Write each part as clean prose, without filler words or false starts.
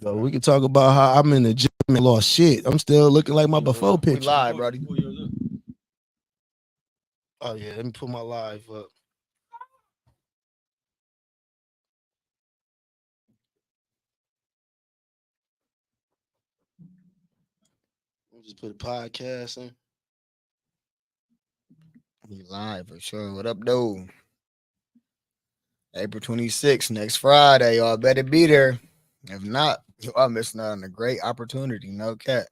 So we can talk about how I'm in the gym and lost shit. I'm still looking like my before We picture. live, brody. Oh yeah, let me put my live up. We'll just put a podcast in. We live for sure. What up, though? April 26th, next Friday. Y'all better be there. If not, you are missing out on a great opportunity. No cap.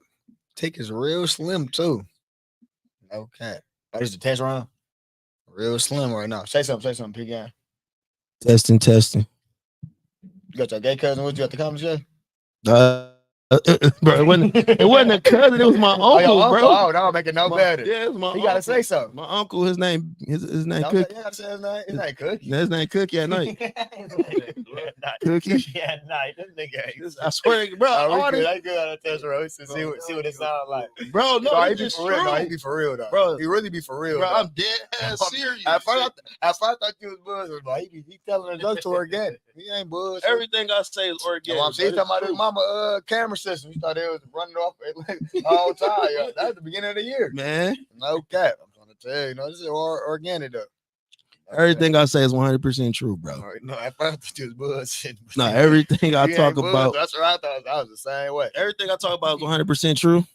Tickets real slim too. No cap. Oh, this is the test round. Real slim right now. Say something, P-Gang. Testing. You got your gay cousin with you at the comedy show? Bro, it wasn't a cousin. It was my uncle, bro. Oh, that don't make it no better. Yeah, it was my He uncle. gotta say something. My uncle, his name Don't Cookie. you gotta say his name? His name Cookie. His name Cookie at night. Cookie at night. This nigga. I swear, bro. I good on the test road. See what it sounds like. Bro, no, he be for real. No, he be for real though. Bro, he really be for real. Bro, though. I'm dead ass serious. At first I thought you was buzzing, but he telling a joke to organic. He ain't buzzing. Everything I say is organic. I'm talking about his mama camera system. You thought they was running off all the time. Yo. That was the beginning of the year. Man. No cap. I'm trying to tell you, this is organic though. Everything I say is 100% true, bro. No, at first I thought you was bullshit. No, everything I talk about. That's what I thought. I was the same way. Everything I talk about is 100% true.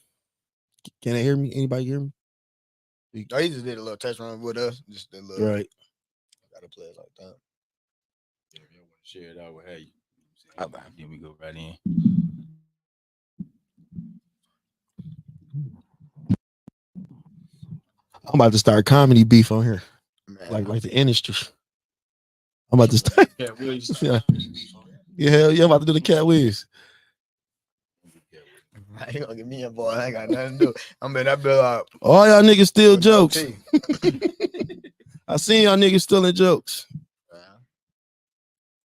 Can they hear me? Anybody hear me? No, he just did a little test run with us. Just did a little. Right. Gotta play it like that. If you want to share it out with you. Then we go right in. I'm about to start comedy beef on here. Man. Like the industry. I'm about to start. Yeah, I'm about to do the Cat Williams. You gonna get me a boy? I ain't got nothing to do. I'm in that bill out. All y'all niggas steal jokes. I seen y'all niggas stealing jokes.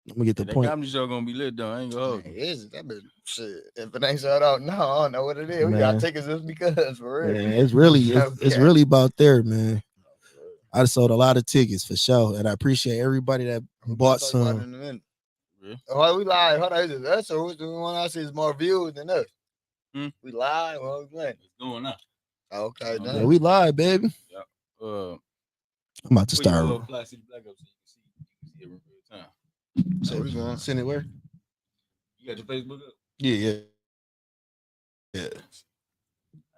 I'm gonna get the point. The comedy show gonna be lit though. I ain't gonna hold you. Is that bitch shit? If it ain't shut out, no, I don't know what it is. Man. We got tickets just because for real. Man, it's really about there, man. I sold a lot of tickets for sure, and I appreciate everybody that bought some. Oh, we live. Hold on, that's the one I see is more views than us. We live. What we playing? What's going on? Okay, yeah, we live, baby. Yeah. I'm about to start. Fli-City Blackout so you can see it in real time. So we going send it where? You got your Facebook up? Yeah. I ain't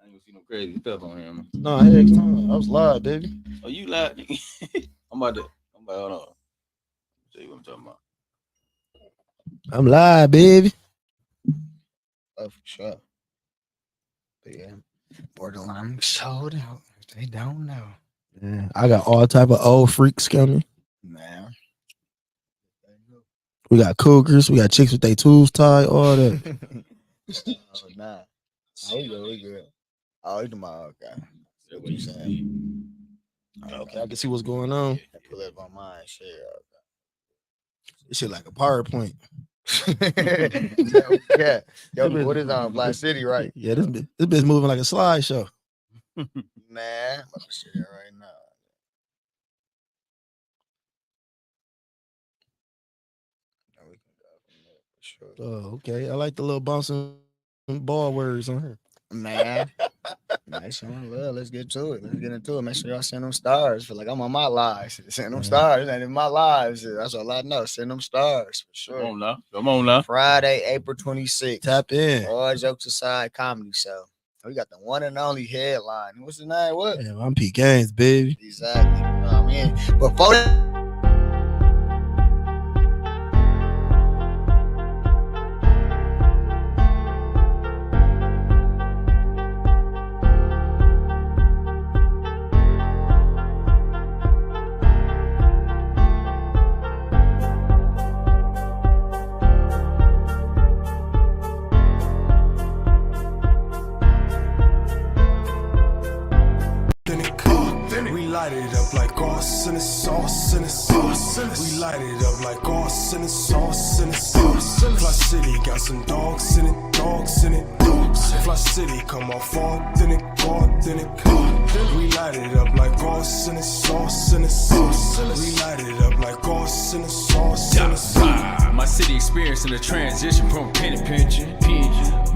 gonna see no crazy stuff on here, man. No, heck no. I was live, baby. Oh, you live? I'm about hold on. Tell you what I'm talking about. I'm live, baby. Oh, for sure. But yeah, borderline sold out. They don't know. Yeah, I got all type of old freaks coming. Man. We got cougars, we got chicks with their tools tied, all that. Oh, nah. Oh, we good. Oh, you my okay. What you saying? Okay, I can see what's going on. I pull up on mine. Shit. This shit like a PowerPoint. Yeah. Yo, what is on Fli-City, right? Yeah, this bitch moving like a slideshow. Nah, I'm about to share it right now. Sure. Oh, okay. I like the little bouncing ball words on her. Man. Nice one. Well, let's get to it. Let's get into it. Make sure y'all send them stars. Feel like I'm on my lives. Send them stars. Ain't in my lives. That's all I know. Send them stars for sure. Come on now. Friday, April 26th. Tap in. All jokes aside, comedy show. We got the one and only headline. What's the name? What? Yeah, I'm P Gaines, baby. Exactly. You know what I mean? Before that. light it up like sauce in the sauce in the sauce. We light it up like sauce in the sauce in the sauce. Fli-City got some dogs in it, dogs in it, dogs Fli-City come off authentic, authentic. We light it up like sauce in the sauce in the sauce. We light it up like sauce in the sauce in the sauce. My city experiencing a transition from penny pinching,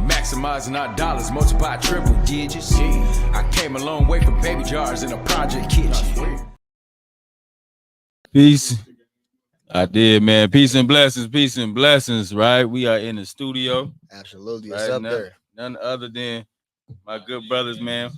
maximizing our dollars, multiply triple digits. I came a long way from baby jars in a project kitchen. Peace. I did, man. Peace and blessings, right? We are in the studio. Absolutely. Right? It's up there. None other than my good brothers, man.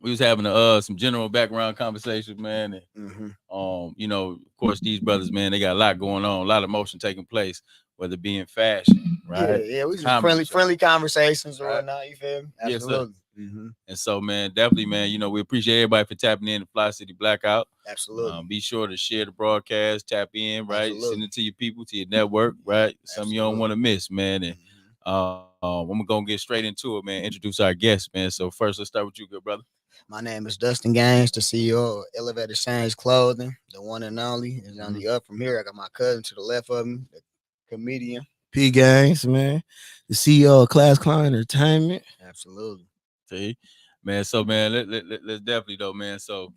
We was having some general background conversations, man. And, you know, of course, these brothers, man, they got a lot going on, a lot of motion taking place, whether it be in fashion, right? Yeah, we just friendly conversations or whatnot, you feel me? Absolutely. Yes, sir. And so, man, definitely, man, you know, we appreciate everybody for tapping in to Fli-City Blackout. Absolutely. Be sure to share the broadcast, tap in, right? Absolutely. Send it to your people, to your network, right? Something you don't want to miss, man. And I'm gonna get straight into it, man. Introduce our guest, man. So first, let's start with you, good brother. My name is Dustin, the CEO of Elevator Shan's Clothing, the one and only. Is on the up from here. I got my cousin to the left of me, the comedian. P Gangs, man. The CEO of Class Clown Entertainment. Absolutely. See, man. So, man, let's definitely though, man. So,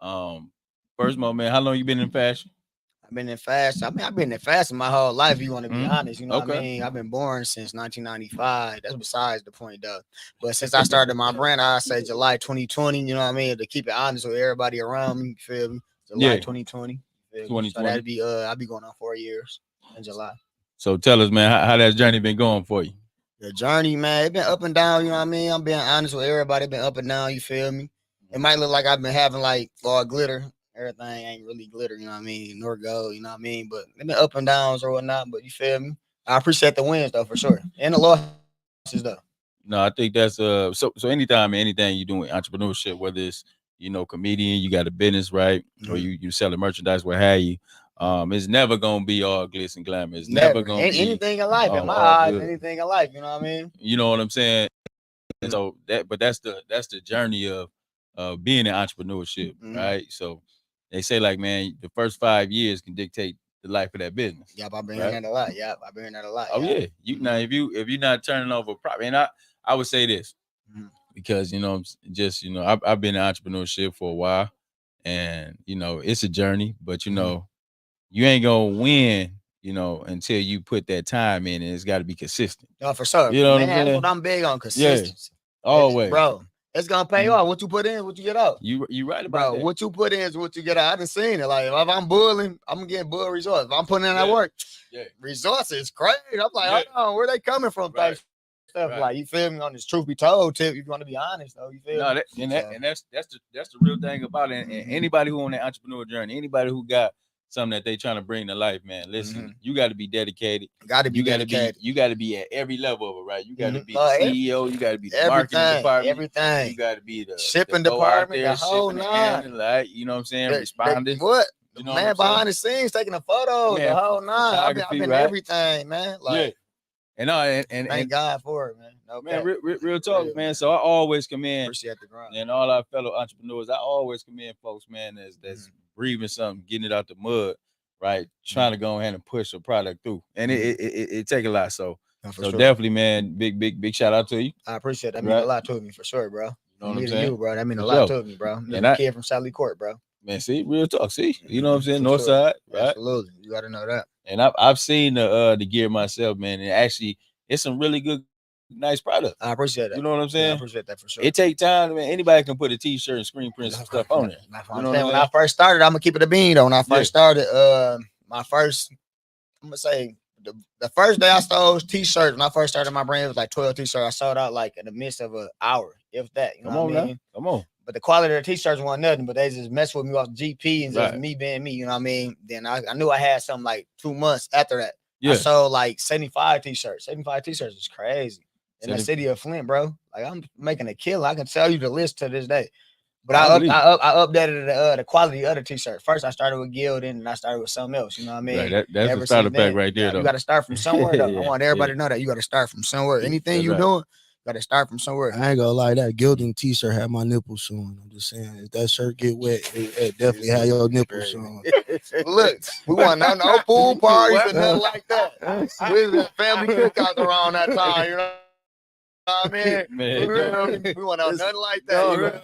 first of all, man, how long you been in fashion? I've been in fashion. I've been in fashion my whole life, if you want to be honest. You know what I Okay. mean? I've been born since 1995. That's besides the point, though. But since I started my brand, I say July 2020, you know what I mean? To keep it honest with everybody around me, you feel me? July 2020. So 2020. that'd be I'll be going on 4 years in July. So tell us, man, how that journey been going for you? The journey, man, it been up and down, you know what I mean? I'm being honest with everybody, it been up and down, you feel me? It might look like I've been having like all glitter. Everything ain't really glitter, you know what I mean? Nor gold, you know what I mean? But it been up and downs or whatnot, but you feel me? I appreciate the wins though, for sure. And the losses though. No, I think that's so anytime, anything you doing entrepreneurship, whether it's, you know, comedian, you got a business, right? Or you selling merchandise, what have you. It's never gonna be all glitz and glamour. It's never gonna be anything in life, in my eyes, anything in life, you know what I mean? You know what I'm saying? And so that's the journey of being in entrepreneurship, right? So they say, like, man, the first 5 years can dictate the life of that business. Yep, I've been hearing that a lot. Yep, I've been hearing that a lot. Oh yeah, you now if you're not turning over property, and I would say this because, you know, just, you know, I've been in entrepreneurship for a while, and, you know, it's a journey, but, you know, you ain't gonna win, you know, until you put that time in, and it's got to be consistent. Oh, for sure. You know what I'm that's saying? what I'm big on, consistency. Always, bro. It's gonna pay off. What you put in, what you get out. You right about that. What you put in is what you get out. I done seen it. Like, if I'm bulling, I'm getting bull results. If I'm putting in that work, results is crazy. I'm like, hold on, where they coming from? Type stuff. Like, you feel me, on this truth be told tip. You want to be honest though, you feel me? That's the real thing about it. And anybody who on that entrepreneur journey, anybody who got something that they trying to bring to life, man. Listen, you got to be dedicated. You got to be at every level of it, right? You got to be the CEO. You got to be the marketing department. Everything. You got to be the shipping department. The whole nine. Like, you know what I'm saying? Responding. What? You know, man, behind the scenes, taking a photo. The whole nine. I've been everything, man. Like, and thank God for it, man. No, man, real talk, man. So I always commend, appreciate the grind, and all our fellow entrepreneurs. I always commend folks, man, that's breathing something, getting it out the mud, right? Trying to go ahead and push a product through, and it take a lot. So definitely, man, big shout out to you. I appreciate that. Mean a lot to me for sure, bro. You know what I'm saying? You, bro. That mean a lot to me, bro. And a kid from Sally Court, bro. Man, see, real talk. See, you know what I'm saying? North side, right? Absolutely, you got to know that. And I've seen the gear myself, man, and actually, it's some really good, nice product. I appreciate that. You know what I'm saying? I appreciate that for sure. It take time, man. Anybody can put a t-shirt and screen print some stuff on there. You know when I first started, I'm gonna keep it a bean though. When I first started, I'm gonna say the first day I sold t-shirts, when I first started my brand, it was like 12 t-shirts. I sold out like in the midst of an hour, if that. You know what I mean? Come on. But the quality of the t-shirts wasn't nothing, but they just messed with me off GP and just me being me, you know what I mean? Then I knew I had something like 2 months after that. I sold like 75 t-shirts. 75 t-shirts is crazy. In the city of Flint, bro. Like, I'm making a kill. I can tell you the list to this day. But I updated the quality of the t-shirt. First, I started with Guild, and I started with something else. You know what I mean? Right, that's the starter pack right there, though. You got to start from somewhere, though. I want everybody to know that. You got to start from somewhere. Anything you're doing, you got to start from somewhere. I ain't gonna lie, that Gilding t-shirt had my nipples showing. I'm just saying, if that shirt get wet, it definitely had your nipples showing. Look, we want no pool parties and nothing like that. We was at family cookouts around that time, you know? I mean, Man, we want to nothing like that.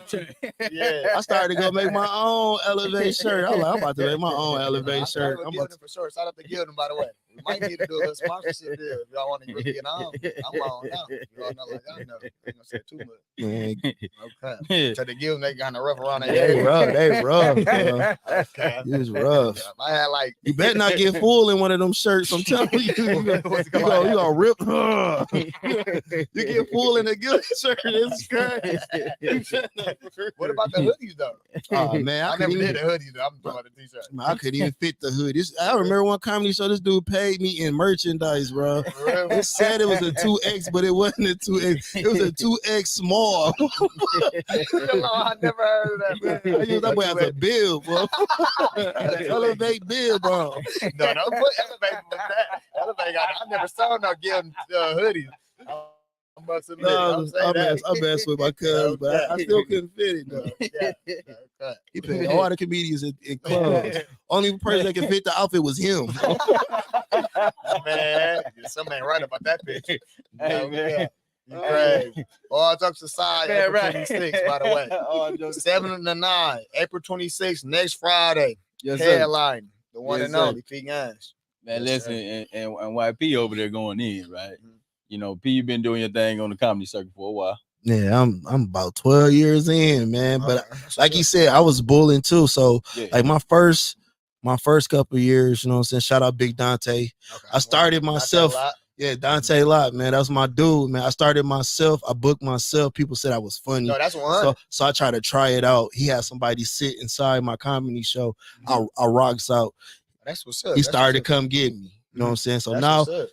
Yeah. I started to go make my own Elevate shirt. I was like, I'm about to make my own Elevate shirt. I'm about to... for sure. Shout out to Gildan, by the way. We might need to do a little sponsorship deal if y'all want to get on. I'm on now. Y'all know like I know. I ain't gonna say too much. Man, Okay. So the Gildan, they kind of rough around their they head. rough, bro. Okay. It's rough. I had like You better not get full in one of them shirts. I'm telling you, you gonna rip. You get full in a good shirt. It's crazy. What about the hoodies though? Oh man, I never did the hoodies though. I'm talking about the t-shirt. I couldn't even fit the hood. I remember one comedy show. This dude paid me in merchandise, bro. It said it was a 2X, but it wasn't a 2X. It was a 2X small. I never heard of that, man. I used that boy as a bill, bro. Elevate bill, bro. No, don't put Elevate with that. Elevate got. I never saw no Gildan hoodies. I must admit, I messed with my cousin, but I still couldn't fit it though. He paid all the comedians in clubs. Only person that could fit the outfit was him. Man, some ain't right about that picture. Hey, man. You crazy. All jokes aside, Man, April right. 26th, by the way. 7 to 9, April 26th, next Friday. Yes, sir. Headline, the one Yes, and sir. only P Guns. Man, Yes, listen, and YP over there going in, right? You know, P, you been doing your thing on the comedy circuit for a while. Yeah, I'm about 12 years in, man. But like you said, I was bullying too. So like my first couple of years, you know what I'm saying? Shout out Big Dante. Okay. I started myself. Yeah, Dante Lott, man. That was my dude, man. I started myself. I booked myself. People said I was funny. No, that's one. So I tried to try it out. He had somebody sit inside my comedy show. I rocks out. That's what's up. He started to come get me. You know what I'm saying? So That's now, what's up.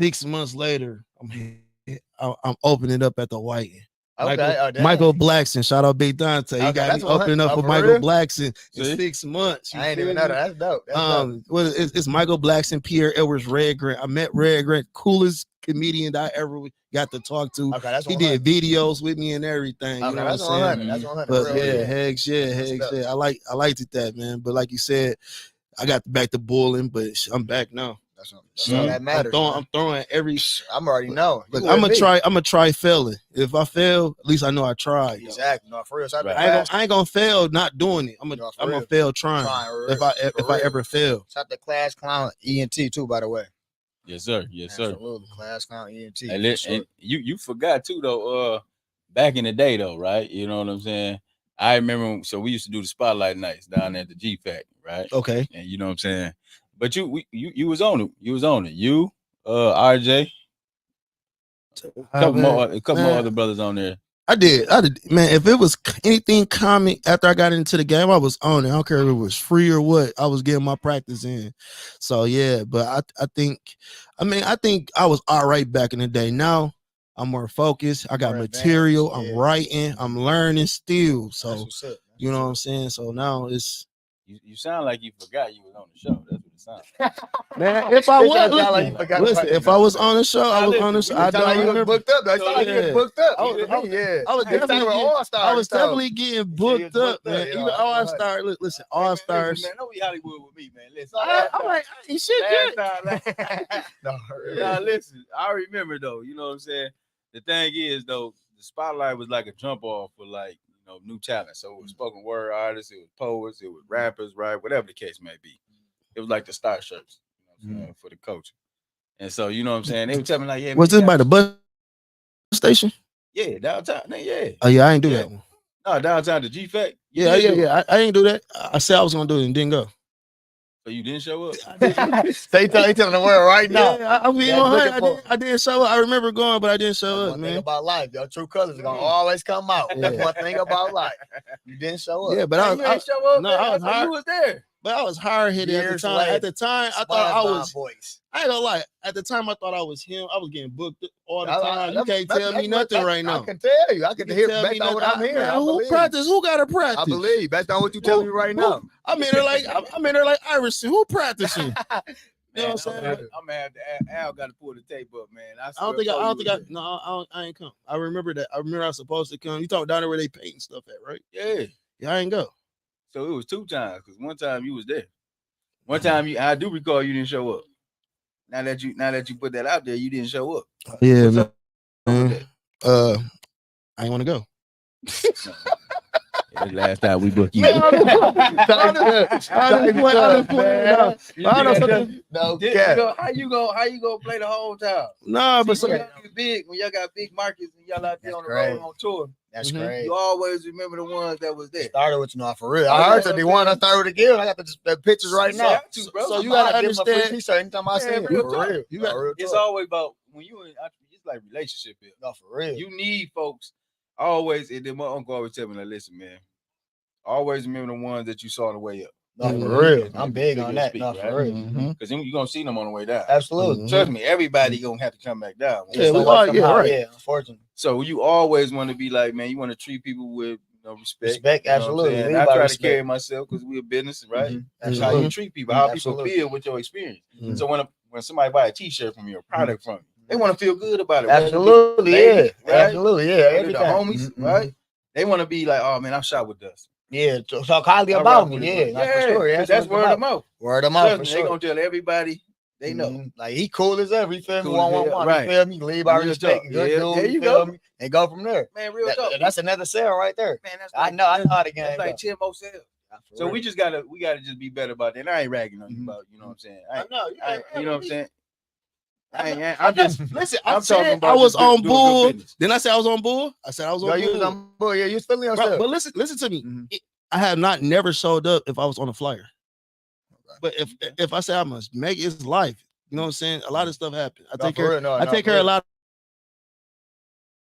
6 months later, I'm opening up at the White. Okay. Michael Blackson, shout out Big Dante. He got me opening up for Michael Blackson in 6 months. I ain't even know that. That's dope. It's Michael Blackson, Pierre Edwards, Red Grant. I met Red Grant, coolest comedian that I ever got to talk to. Okay, that's he did videos with me and everything. Okay, you know that's what I'm saying? That's 100. But yeah, Hegs, yeah. I liked it that, man. But like you said, I got back to bullying, but I'm back now. That's all that matters. I'm throwing every. I'm already know. Look, I'm gonna try failing. If I fail, at least I know I tried. Exactly. No, for real. So I ain't gonna fail not doing it. I'm gonna fail trying. If I ever fail. Shout out to Class Clown ENT too, by the way. Yes, sir. Yes, sir. Absolutely. Class Clown ENT. And you forgot too though. Back in the day though, right? You know what I'm saying? I remember. So we used to do the spotlight nights down at the G Factory, right? Okay. And you know what I'm saying. But you was on it. You was on it. You, RJ, a couple more other brothers on there. I did, man. If it was anything comic after I got into the game, I was on it. I don't care if it was free or what. I was getting my practice in. So yeah, but I think I was all right back in the day. Now I'm more focused. I got material. I'm writing. I'm learning still. So you know what I'm saying. So now it's. You sound like you forgot you was on the show. That's what it sounds. Man, if I was, listen, if I was on the show, I was on the show. I don't remember. Booked up. I thought you was booked up. I was definitely getting booked up, man. Even All Stars. Listen, All Stars. Man, don't be Hollywood with me, man. Listen, I'm like, you should get. No, listen. I remember though. You know what I'm saying. The thing is though, the spotlight was like a jump off for like. New talent. So it was spoken word artists, it was poets, it was rappers, right? Whatever the case may be. It was like the star shirts, for the coach. And so, you know what I'm saying? They would tell me like, yeah. Was this by the bus station? Yeah, downtown. Yeah. Oh yeah, I ain't do that one. No, downtown to G Fact. Yeah. I didn't do that. I said I was gonna do it and didn't go. So you didn't show up? So you telling the world right now. Yeah, I didn't show up. I remember going, but I didn't show up, one man. thing about life, your true colors are gonna always come out. That's one thing about life. You didn't show up. Yeah, but I didn't show up. No, I was hard. You was there. But I was hard headed at the time. At the time, I thought I was. Voice. I ain't gonna lie. At the time, I thought I was him. I was getting booked all the time. You can't tell me nothing right now. I can tell you. I can hear based on what I'm hearing. Who practice? Who got to practice? I believe based on what you telling me right now. I'm in there like Iverson. Who practicing? You know what I'm saying? I'm gonna have to Al got to pull the tape up, man. I ain't come. I remember that. I remember I was supposed to come. You talk down there where they painting stuff at, right? Yeah, I ain't go. So it was 2 times because one time you was there. One time I do recall you didn't show up. Now that you put that out there, you didn't show up. Yeah, man. I ain't want to go. Yeah, last time we booked you. No, How you gonna play the whole time? but See, when y'all get big, when y'all got big markets and y'all out there on the road on tour, That's Mhm. crazy. you always remember the ones that was there. Started with for real. I heard that they want to start with again. I got the pictures right now. So you gotta give 'em a free understand. t-shirt anytime I see it. real For talk. real. You got- real It's talk. always about when you in it's like relationship building. No, for real. You need folks always, and then my uncle always tell me, like, listen, man, always remember the ones that you saw on the way up. No, Mhm. for real. Yeah, I'm big on that. speak, No, right? for real. Mhm. Because then you're gonna see them on the way down. Absolutely. Mhm. Trust me, everybody gonna have to come back down. Yeah, we Some are, way, yeah, somehow, right. Yeah, unfortunately. So you always want to be like, man, you want to treat people with respect. Respect, you know what I'm absolutely. saying? Lead I by try respect. to carry myself because we're a business, right? Mhm. That's how you treat people, how people Absolutely. feel with your experience. Mhm. So when somebody buy a T-shirt from you, a product from you, they want to feel good about it. Absolutely, Whether it yeah. be ladies, right? Absolutely, yeah. Whether Every the time. homies, Mhm. right? They want to be like, oh man, I'm shot with Dustin. Yeah, talk highly I about rock me. with Yeah, his like, brother. for sure. Yeah, that's word of mouth. Word of mouth, Trust for me, sure. they gonna tell everybody they know. Mhm. Like, he cool as ever. You feel me? Cool as hell, 111. right. You feel me? Lead by Real respect. talk. Good Yeah, dude. there you feel go. me? And go from there. Man, real talk. That's another sale right there. Man, that's I know how the game That's like go. 10 more sales. So we gotta just be better about that. And I ain't ragging on you about, you know what I'm saying? I know. You know what I'm saying? I'm just listen. I'm I talking said about I was just doing on good bull. business. Then I said I was on bull. I said I was No, on you was bull. on board. Yeah, you was feeling Bro, yourself. but listen to me. Mhm. I have not never showed up if I was on a flyer. But if I say I must make it, it's life. You know what I'm saying? A lot of stuff happens. I No, take for care. real, no, I no, take for care of a real. lot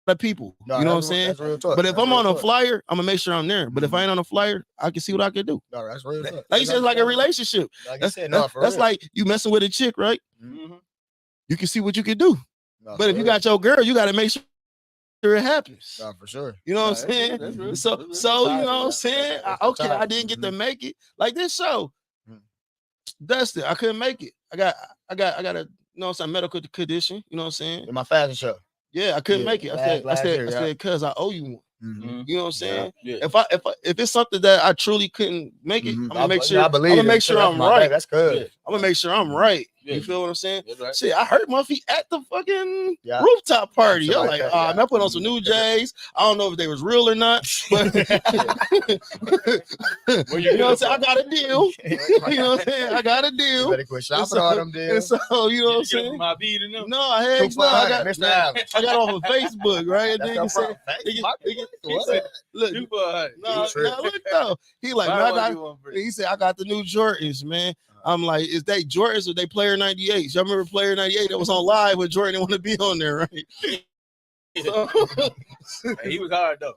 of people. No, You know what I'm that's saying? That's real talk. But if That's I'm real on a talk. flyer, I'm gonna make sure I'm there. But if I ain't on a flyer, I can see what I can do. No, that's real talk. Like you said, it's like a relationship. Like you said, no, That's, for that's real. like you messing with a chick, right? Mhm. You can see what you can do. No, But for if you real. got your girl, you got to make sure it happens. No, for sure. You know what I'm Nah, that's saying? real, that's real, So, that's real. so you That's know what I'm that's- saying? that's Okay, I tight. didn't get to make it. Like this show, Mhm. Dustin, I couldn't make it. I got a you know what I'm saying, medical condition. You know what I'm saying? In my fashion show. Yeah, I couldn't Yeah, make it. last year, I said, cuz I owe you one. Mhm. You know what I'm saying? Yeah. If it's something that I truly couldn't make it, Mhm. I'm gonna make sure. I I'm believe gonna it. make sure That's I'm my right. baby. That's good. Yeah. I'm gonna make sure I'm right. Yeah. You feel what I'm saying? That's right. Shit, I hurt my feet at the fucking Yeah. rooftop party. Something You're like like, that, yeah. I put on some new J's. I don't know if they was real or not, but you know what I'm saying? I got a deal. You know what I'm saying? I got a You deal. better quit shopping so- on them, And deals. so, you know what I'm Did you get saying? my beat in them? No, I had Too no. I far, got Mr. Allen. I got off of Facebook, right? And That's then your he said, problem. he said, look, Two for $100. no, trip. look though. He like, Buy man, I one, got. get one free. He said, I got the new Jordans, man. I'm like, is they Jordans or they Player 98? Y'all remember Player 98 that was on live with Jordan didn't want to be on there, right? So, Hey, he was hard though.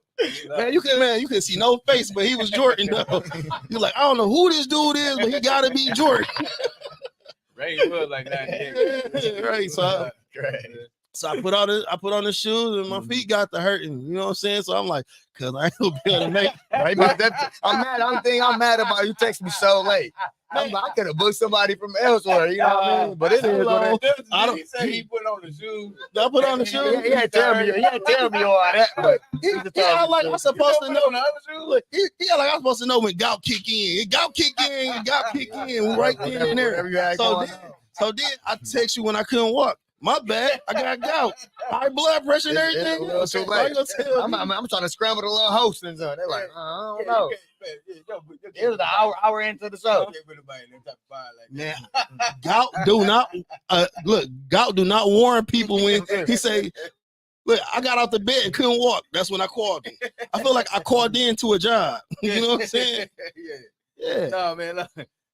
man, you can see no face, but he was Jordan though. You're like, I don't know who this dude is, but he gotta be Jordan. Ray was like 98. Right. So I put on the shoes and my feet got to hurting. You know what I'm saying? So I'm like, cause I ain't gonna be able to make. I'm mad. Only thing I'm mad about, you text me so late. I'm like, I could have booked somebody from elsewhere. You know what I mean? But it is what it is. I don't say he put on the shoes. I put on the shoes. He had to tell me. He had to tell me all that. But Yeah, like I'm supposed to know. On the other shoes? Look, yeah, like I'm supposed to know when gout kick in. Gout kick in right then and there. Whatever you had So going then, on. so then I text you when I couldn't walk. My bad. I got gout. High blood pressure and It's a everything. little too Why late. you gonna tell me? I'm trying to scramble the little host and stuff. They're like, I don't know. It was an hour into the show. Man, gout do not look. Gout do not warn people when he say, "Look, I got out the bed and couldn't walk." That's when I called him. I feel like I called in to a job. You know what I'm saying? Yeah. No, man.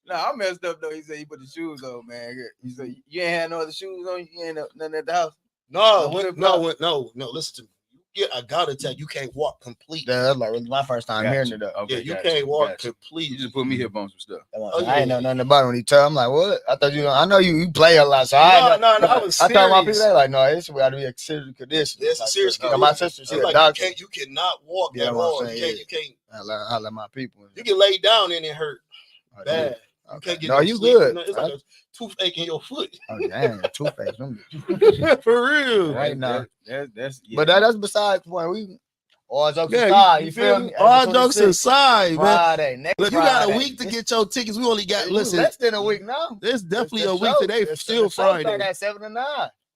No, I messed up though. He said he put the shoes on, man. He said you ain't had no other shoes on. You ain't nothing at the house. No. Listen to me. You get a gout attack, you can't walk completely. Yeah, that's like really my first time hearing it. Yeah, you can't walk You completely. just put me hip on some stuff. I ain't know nothing about it when he tell. I'm like, what? I thought I know you play a lot, so I was I thought my serious. people they like, no, it's got to be a serious condition. It's a serious condition. My condition. sister, she It's a like doctor. you cannot walk Yeah, at what I'm all. saying, You can't. I let my people. You can lay down and it hurt bad. You Okay. can't get No, you sleep. good. It's like a toothache in your foot. Oh, damn, two-faced. For real. Right now. That's But that's besides the point. We all jokes Yeah, aside. You feel me? All jokes aside, man. Friday, next Look, you got a Friday. week to get your tickets. We only got It's listen. less than a week now. There's definitely The a week show- today. the Still show start Friday, at 7 to 9.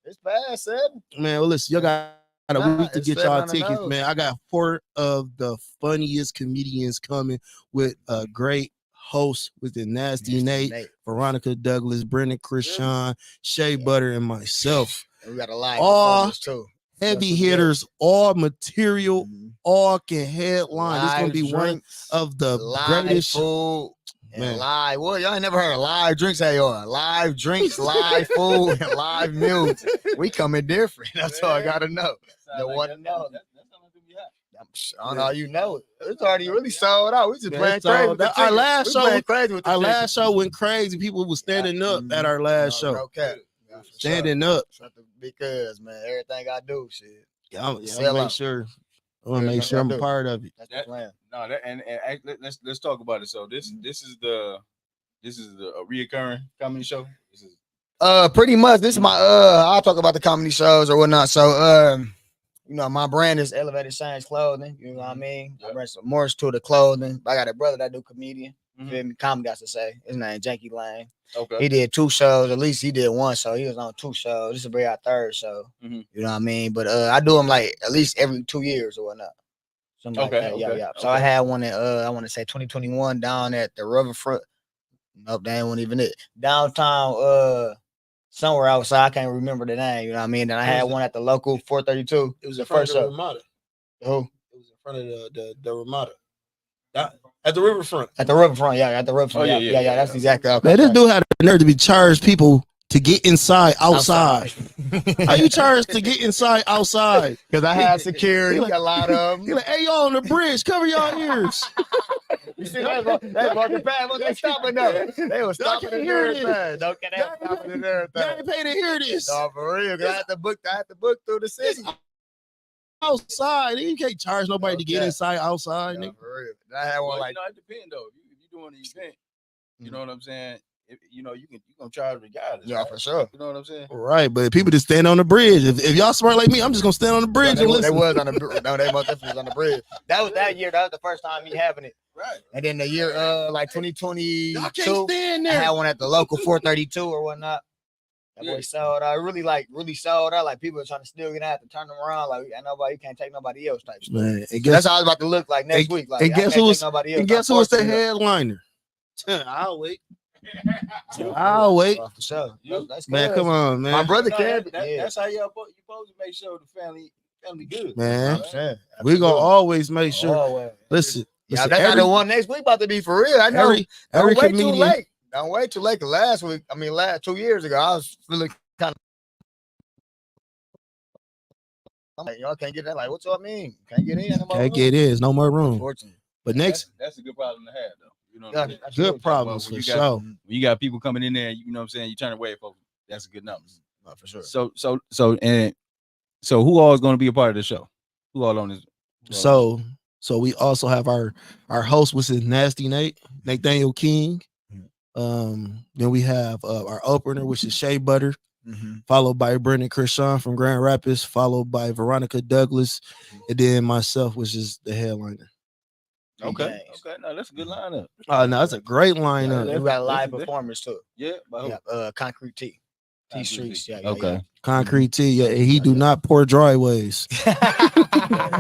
It's past 7. man. Well, listen, y'all got a Nah, week to it's get seven y'all on the tickets, nose. man. I got 4 of the funniest comedians coming with a great host with the Nasty Nate, Veronica Douglas, Brendan Krishan, Shea Butter, and myself. And we got a live All performance too. heavy hitters, all material, all can headline. It's gonna be one of the greatest food. And man. Live, well, y'all ain't never heard of live drinks, hey, y'all. Live drinks, live food, and live meals. We coming different. That's all I gotta know. The one to know. I don't know how you know it. It's already really sold out. We just playing crazy. With the our last show went crazy. People were standing up at our last show. Okay. Standing up. Because, man, everything I do, shit. I want to make sure I'm a part of it. That's the plan. No, let's talk about it. So this is a reoccurring comedy show. This is pretty much. This is my I'll talk about the comedy shows or whatnot. So you know, my brand is Elevated Science Clothing. You know what I mean? I bring some more to the clothing. I got a brother that do comedian. Feel me? Comedy, I should say. His name Janky Lane. Okay. He did 2 shows. At least he did 1 show. He was on 2 shows. This will be our 3rd show. You know what I mean? But I do them like at least every 2 years or whatnot. Something like that. Yeah. So I had one in I want to say 2021 down at the Riverfront. Nope, that ain't one even it. Downtown somewhere outside. I can't remember the name. You know what I mean? Then I had one at the local 432. It was the first show. Ramada. Who? It was in front of the Ramada. At the Riverfront. At the Riverfront, yeah. At the Riverfront. Yeah. That's exactly. Okay. Man, this dude had the nerve to be charged people to get inside outside. How you charged to get inside outside? Because I had security, a lot of them. He like, hey, y'all on the bridge, cover y'all ears. You see, they walking past, they stopping though. They was stopping and everything. Don't get that stopping and everything. Y'all ain't pay to hear this. No, for real. I had to book through the city. Outside, you can't charge nobody to get inside outside. No, for real. I had one like. You know, it depends though. If you're doing an event, you know what I'm saying. You know, you gonna charge regardless. Yeah, right? for sure. You know what I'm saying? Right, but people just stand on the bridge. If y'all smart like me, I'm just gonna stand on the bridge and listen. They was on the bridge. No, they most definitely was on the bridge. That was that year. That was the first time me having it. Right. And then the year like 2022, Y'all can't stand I there. had one at the local 432 or whatnot. That boy sold out. Really sold out. Like people were trying to still get out to turn them around. Like you can't take nobody else type stuff. Man, That's how I was about to look like next week. Like, and guess who was the head? headliner? I'll wait. I'll wait. For sure. Man, come on, man. My brother can. That's how you supposed to make sure the family good. Man, You know we gonna always make sure. Always. Listen, Yeah, that's not the one next week about to be for real. I know. every Don't wait comedian. too late. Don't wait too late. Last week, 2 years ago, I was feeling kind of. I'm like, y'all can't get that. Like, what's what I mean? Can't get in. Can't get in. There's no more room. Unfortunately. But next, That's a good problem to have, though. You know, Yeah, good problems for sure. when you got people coming in there, you know what I'm saying, you trying to wait for them. That's a good number. No, for sure. So who all is going to be a part of the show? Who all on this? So we also have our host, which is Nasty Nate, Nathaniel King. Then we have our opener, which is Shea Butter, followed by Brendan Krishan from Grand Rapids, followed by Veronica Douglas, and then myself, which is the headliner. Okay. No, that's a good lineup. Oh no, that's a great lineup. We got live performers too. Yeah. Concrete T. T Streets. Yeah. Okay. Concrete T. Yeah, and he do not pour dryways.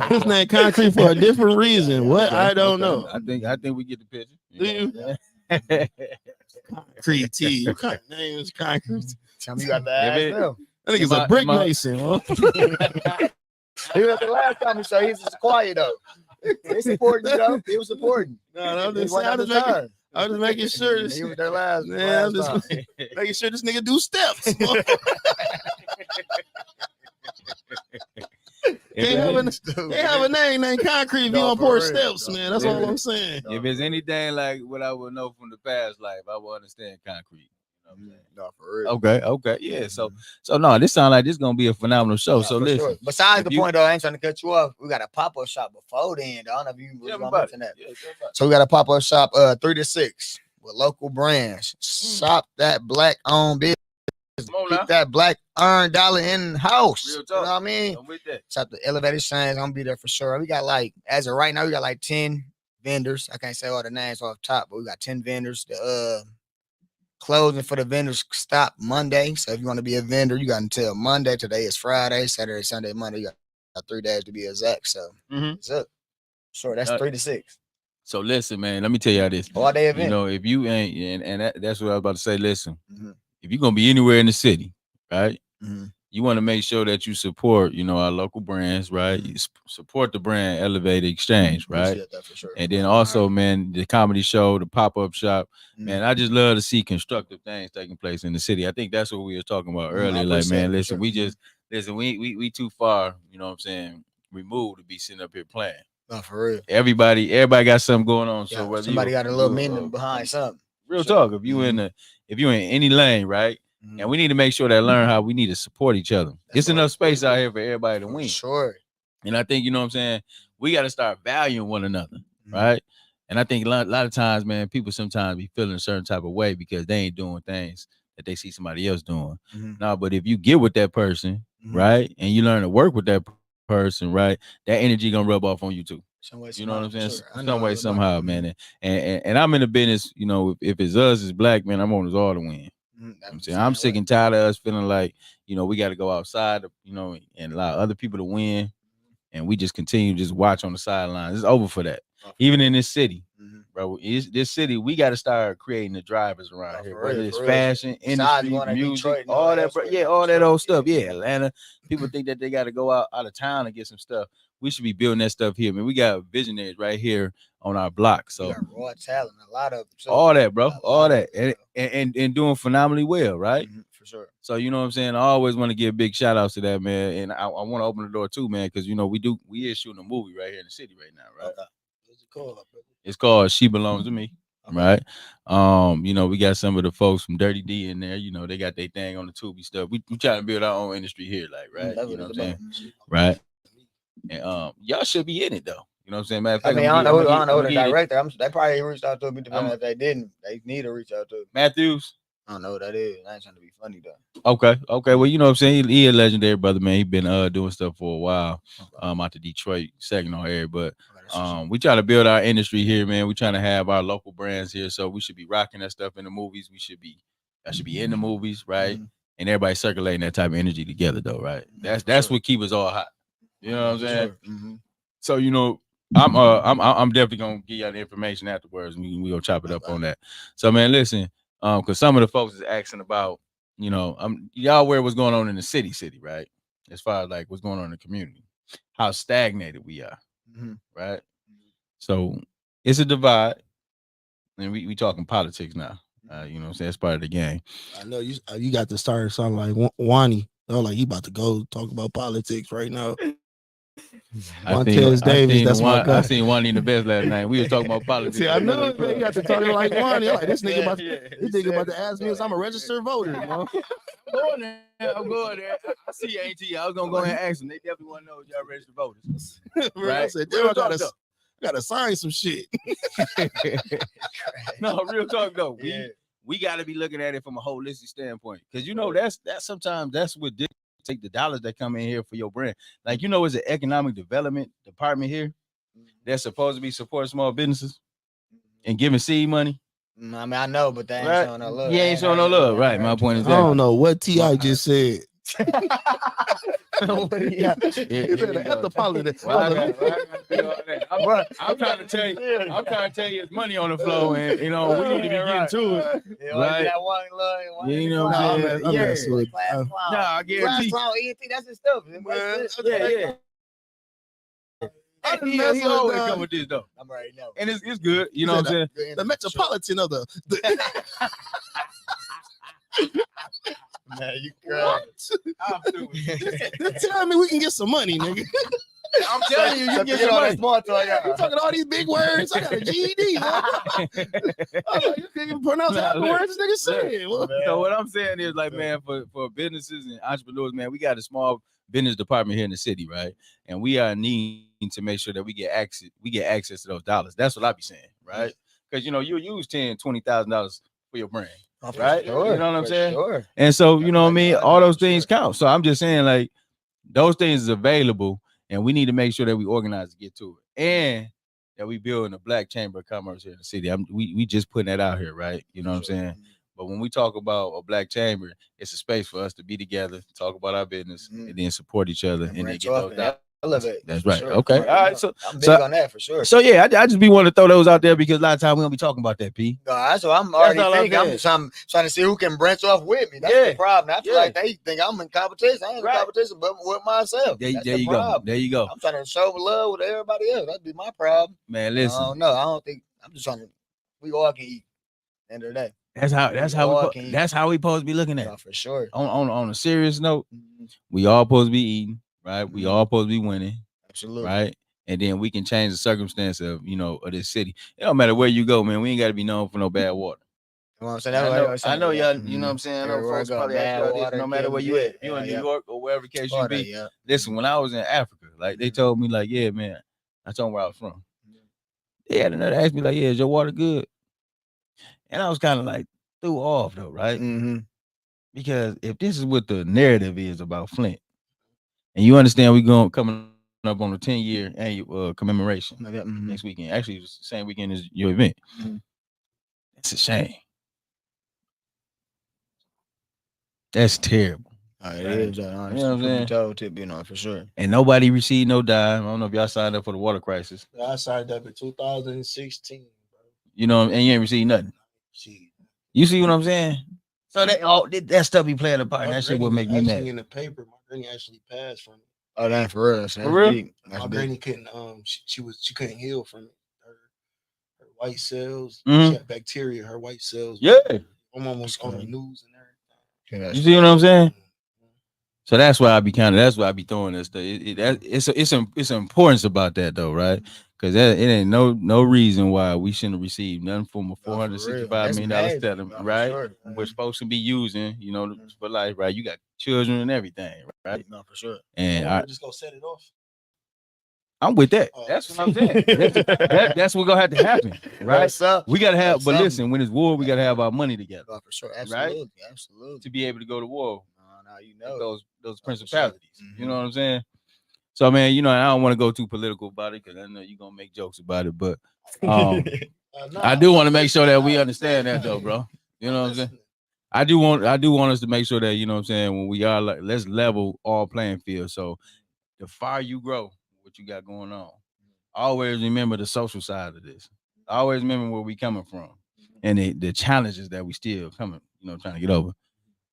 His name Concrete for a different reason. What? I don't know. I think we get the picture. Do you? Concrete T. What kind of name is Concrete? Tell me you got the ass them. I think it's a brick mason. Huh? He was the last time, so he's just quiet though. They supporting you though. He was supporting. No, I'm just saying. I was making sure. He was their last. Man, I'm just making sure this nigga do steps. They have a name named Concrete if you don't pour steps, man. That's all I'm saying. If it's anything like what I would know from the past life, I will understand Concrete. No, for real. Okay, yeah. So no, this sounds like this gonna be a phenomenal show. No, so listen. Sure. Besides the point though, I ain't trying to cut you off. We got a pop-up shop before then. I don't know if you was gonna mention that. So we got a pop-up shop 3 to 6 with local brands. Shop that black-owned business. Keep that black earned dollar in house. You know what I mean? Shop the Elevated Shan. Gonna be there for sure. We got as of right now, we got 10 vendors. I can't say all the names off top, but we got 10 vendors. The closing for the vendors stop Monday. So if you want to be a vendor, you got until Monday. Today is Friday, Saturday, Sunday, Monday. You got 3 days to be exact. So it's up. Sure, that's 3 to 6. So listen, man, let me tell you how this. All day event. You know, if you ain't, and that's what I was about to say. Listen, if you're gonna be anywhere in the city, right? You want to make sure that you support, you know, our local brands, right? You support the brand Elevated Exchange, right? That for sure. And then also, man, the comedy show, the pop-up shop, man, I just love to see constructive things taking place in the city. I think that's what we were talking about earlier. Like, man, listen, we too far, you know what I'm saying, removed to be sitting up here playing. No, for real. Everybody got something going on. So whether somebody got a little meaning behind something. Real talk. If you in any lane, right? And we need to make sure that learn how we need to support each other. It's enough space out here for everybody to win. Sure. And I think, you know what I'm saying, we got to start valuing one another, right? And I think a lot of times, man, people sometimes be feeling a certain type of way because they ain't doing things that they see somebody else doing. No, but if you get with that person, right, and you learn to work with that person, right, that energy gonna rub off on you too. You know what I'm saying? Sure. Some way, somehow, man. And I'm in the business, you know, if it's us, it's black, man, I'm on us all to win. I'm saying I'm sick and tired of us feeling like, you know, we got to go outside, you know, and allow other people to win. And we just continue to just watch on the sidelines. It's over for that. Even in this city, bro, this city, we got to start creating the drivers around here. Whether it's fashion, industry, music, all that, bro. Yeah, all that old stuff. Yeah, Atlanta. People think that they got to go out of town and get some stuff. We should be building that stuff here, man. We got visionaries right here on our block. So raw talent, a lot of them. All that, bro. All that. And doing phenomenally well, right? For sure. So you know what I'm saying? I always want to give big shout outs to that, man. And I want to open the door too, man, because you know we is shooting a movie right here in the city right now, right? Okay. What's it called? It's called She Belongs to Me. Right. You know, we got some of the folks from Dirty D in there, you know, they got their thing on the Tubi stuff. We trying to build our own industry here, like, right? You know what I'm saying? Right. And y'all should be in it though. You know what I'm saying? Matter of fact, I don't know the director. They probably reached out to me. If they didn't, they need to reach out to me. Matthews. I don't know what that is. I ain't trying to be funny though. Okay. Well, you know what I'm saying? He a legendary brother, man. He been doing stuff for a while. Out to Detroit, Saginaw area. But we try to build our industry here, man. We trying to have our local brands here. So we should be rocking that stuff in the movies. I should be in the movies, right? And everybody circulating that type of energy together though, right? That's what keeps us all hot. You know what I'm saying? So, you know, I'm definitely gonna give y'all the information afterwards, and we gonna chop it up on that. So, man, listen, because some of the folks is asking about, you know, y'all aware what's going on in the city, right? As far as like what's going on in the community, how stagnated we are, right? So it's a divide, and we talking politics now. You know what I'm saying? That's part of the game. I know you got to start sounding like Wani. Like he about to go talk about politics right now. I seen Wani in the best last night. We were talking about politics. See, I know, man. You got to talk like Wani. Like this nigga about to ask me if I'm a registered voter. You know? I'm going there. I see AT. I was gonna go ahead and ask them. They definitely want to know if y'all registered voters. Right? I said, I gotta sign some shit. No, real talk though. We got to be looking at it from a holistic standpoint, because you know that's sometimes that's what take the dollars that come in here for your brand. Like, you know, it's an economic development department here that's supposed to be supporting small businesses and giving seed money. I mean, I know, but they ain't showing no love. Yeah, ain't showing no love, right? My point is that. I don't know what T.I. just said. I'm trying to tell you, it's money on the floor, and you know we need to be getting to it. Right? That one, you know what I'm saying? I guarantee. That's his stuff. Yeah. He always come with this though. I'm right now, and it's good. You know what I'm saying? The metropolitan of the. Man, you cry. Tell me we can get some money, nigga. I'm telling you, you can get some money. You talking all these big words? I got a GED. You can't even pronounce half the words this nigga said. So what I'm saying is, like, man, for businesses and entrepreneurs, man, we got a small business department here in the city, right? And we are needing to make sure that we get access to those dollars. That's what I be saying, right? Because you know you use $10,000-$20,000 for your brand. Right? Sure, you know what I'm saying? Sure. And so, you know what I mean? All those things count. So I'm just saying, like, those things is available, and we need to make sure that we organize to get to it. And that we building a black chamber of commerce here in the city. We just putting that out here, right? You know what I'm saying? But when we talk about a black chamber, it's a space for us to be together, talk about our business, and then support each other, and then get those dollars. elevate. That's for right. sure. Okay. All right. So I'm big on that for sure. So yeah, I just be wanting to throw those out there because a lot of times we don't be talking about that, P. No, that's what I'm already all I'm thinking. I'm saying. just trying to see who can branch off with me. That's Yeah. the problem. I feel Yeah. like they think I'm in competition. I ain't Right. in competition, but with myself. There That's you the go. problem. There you go. I'm trying to show love with everybody else. That'd be my problem. Man, I listen. don't know. I don't think I'm just trying to. We all can eat. At the end of the day. That's how we supposed to be looking at it. No, for sure. On a serious note, Mhm. we all supposed to be eating, right? We Mhm. all supposed to be winning, Absolutely. right? And then we can change the circumstance of of this city. It don't matter where you go, man. We ain't got to be known for no bad water. You know what I'm saying? I know y'all. You know what I'm saying. I know Everywhere I folks go, probably ask bad y'all this, water, no matter where you at. You in New yeah. York or wherever case you Water, be. yeah. Listen, when I was in Africa, like they told me, like, yeah, man. I told them where I was from. They had another ask me, like, yeah, is your water good? And I was kind of like threw off though, right? Mm-hmm. Because if this is what the narrative is about Flint, and you understand we coming up on the 10-year annual commemoration next weekend. Actually, it's the same weekend as your event. It's a shame. That's terrible. It is. You know what I'm saying? Told to, for sure. And nobody received no dime. I don't know if y'all signed up for the water crisis. I signed up in 2016, bro. You know, and you ain't received nothing. You see what I'm saying? So that stuff be playing a part. And that shit would make me mad. In the paper, my granny actually passed from it. Oh, that for real. For real? My granny couldn't. She couldn't heal from it. Her white cells. Mhm. She had bacteria. Her white cells. Yeah. I'm almost on the news and everything. You see what I'm saying? So that's why I be throwing this stuff. It's an importance about that though, right? Because it ain't no reason why we shouldn't receive nothing from a $465 million settlement, right? Sure. We're supposed to be using, for life, right? You got children and everything, right? No, for sure. And We're just gonna set it off. I'm with that. That's what I'm saying. That's what's gonna have to happen, right? We gotta have, but listen, when it's war, we gotta have our money together. Oh, for sure. Absolutely. Right? Absolutely. To be able to go to war. No, Those principalities. You know what I'm saying? So man, I don't want to go too political about it because I know you're gonna make jokes about it, but I do want to make sure that we understand that though, bro. You know what I'm saying? I do want us to make sure that, you know what I'm saying, when we are like, let's level all playing field. So the far you grow, what you got going on, always remember the social side of this. Always remember where we coming from and the challenges that we still coming, trying to get over.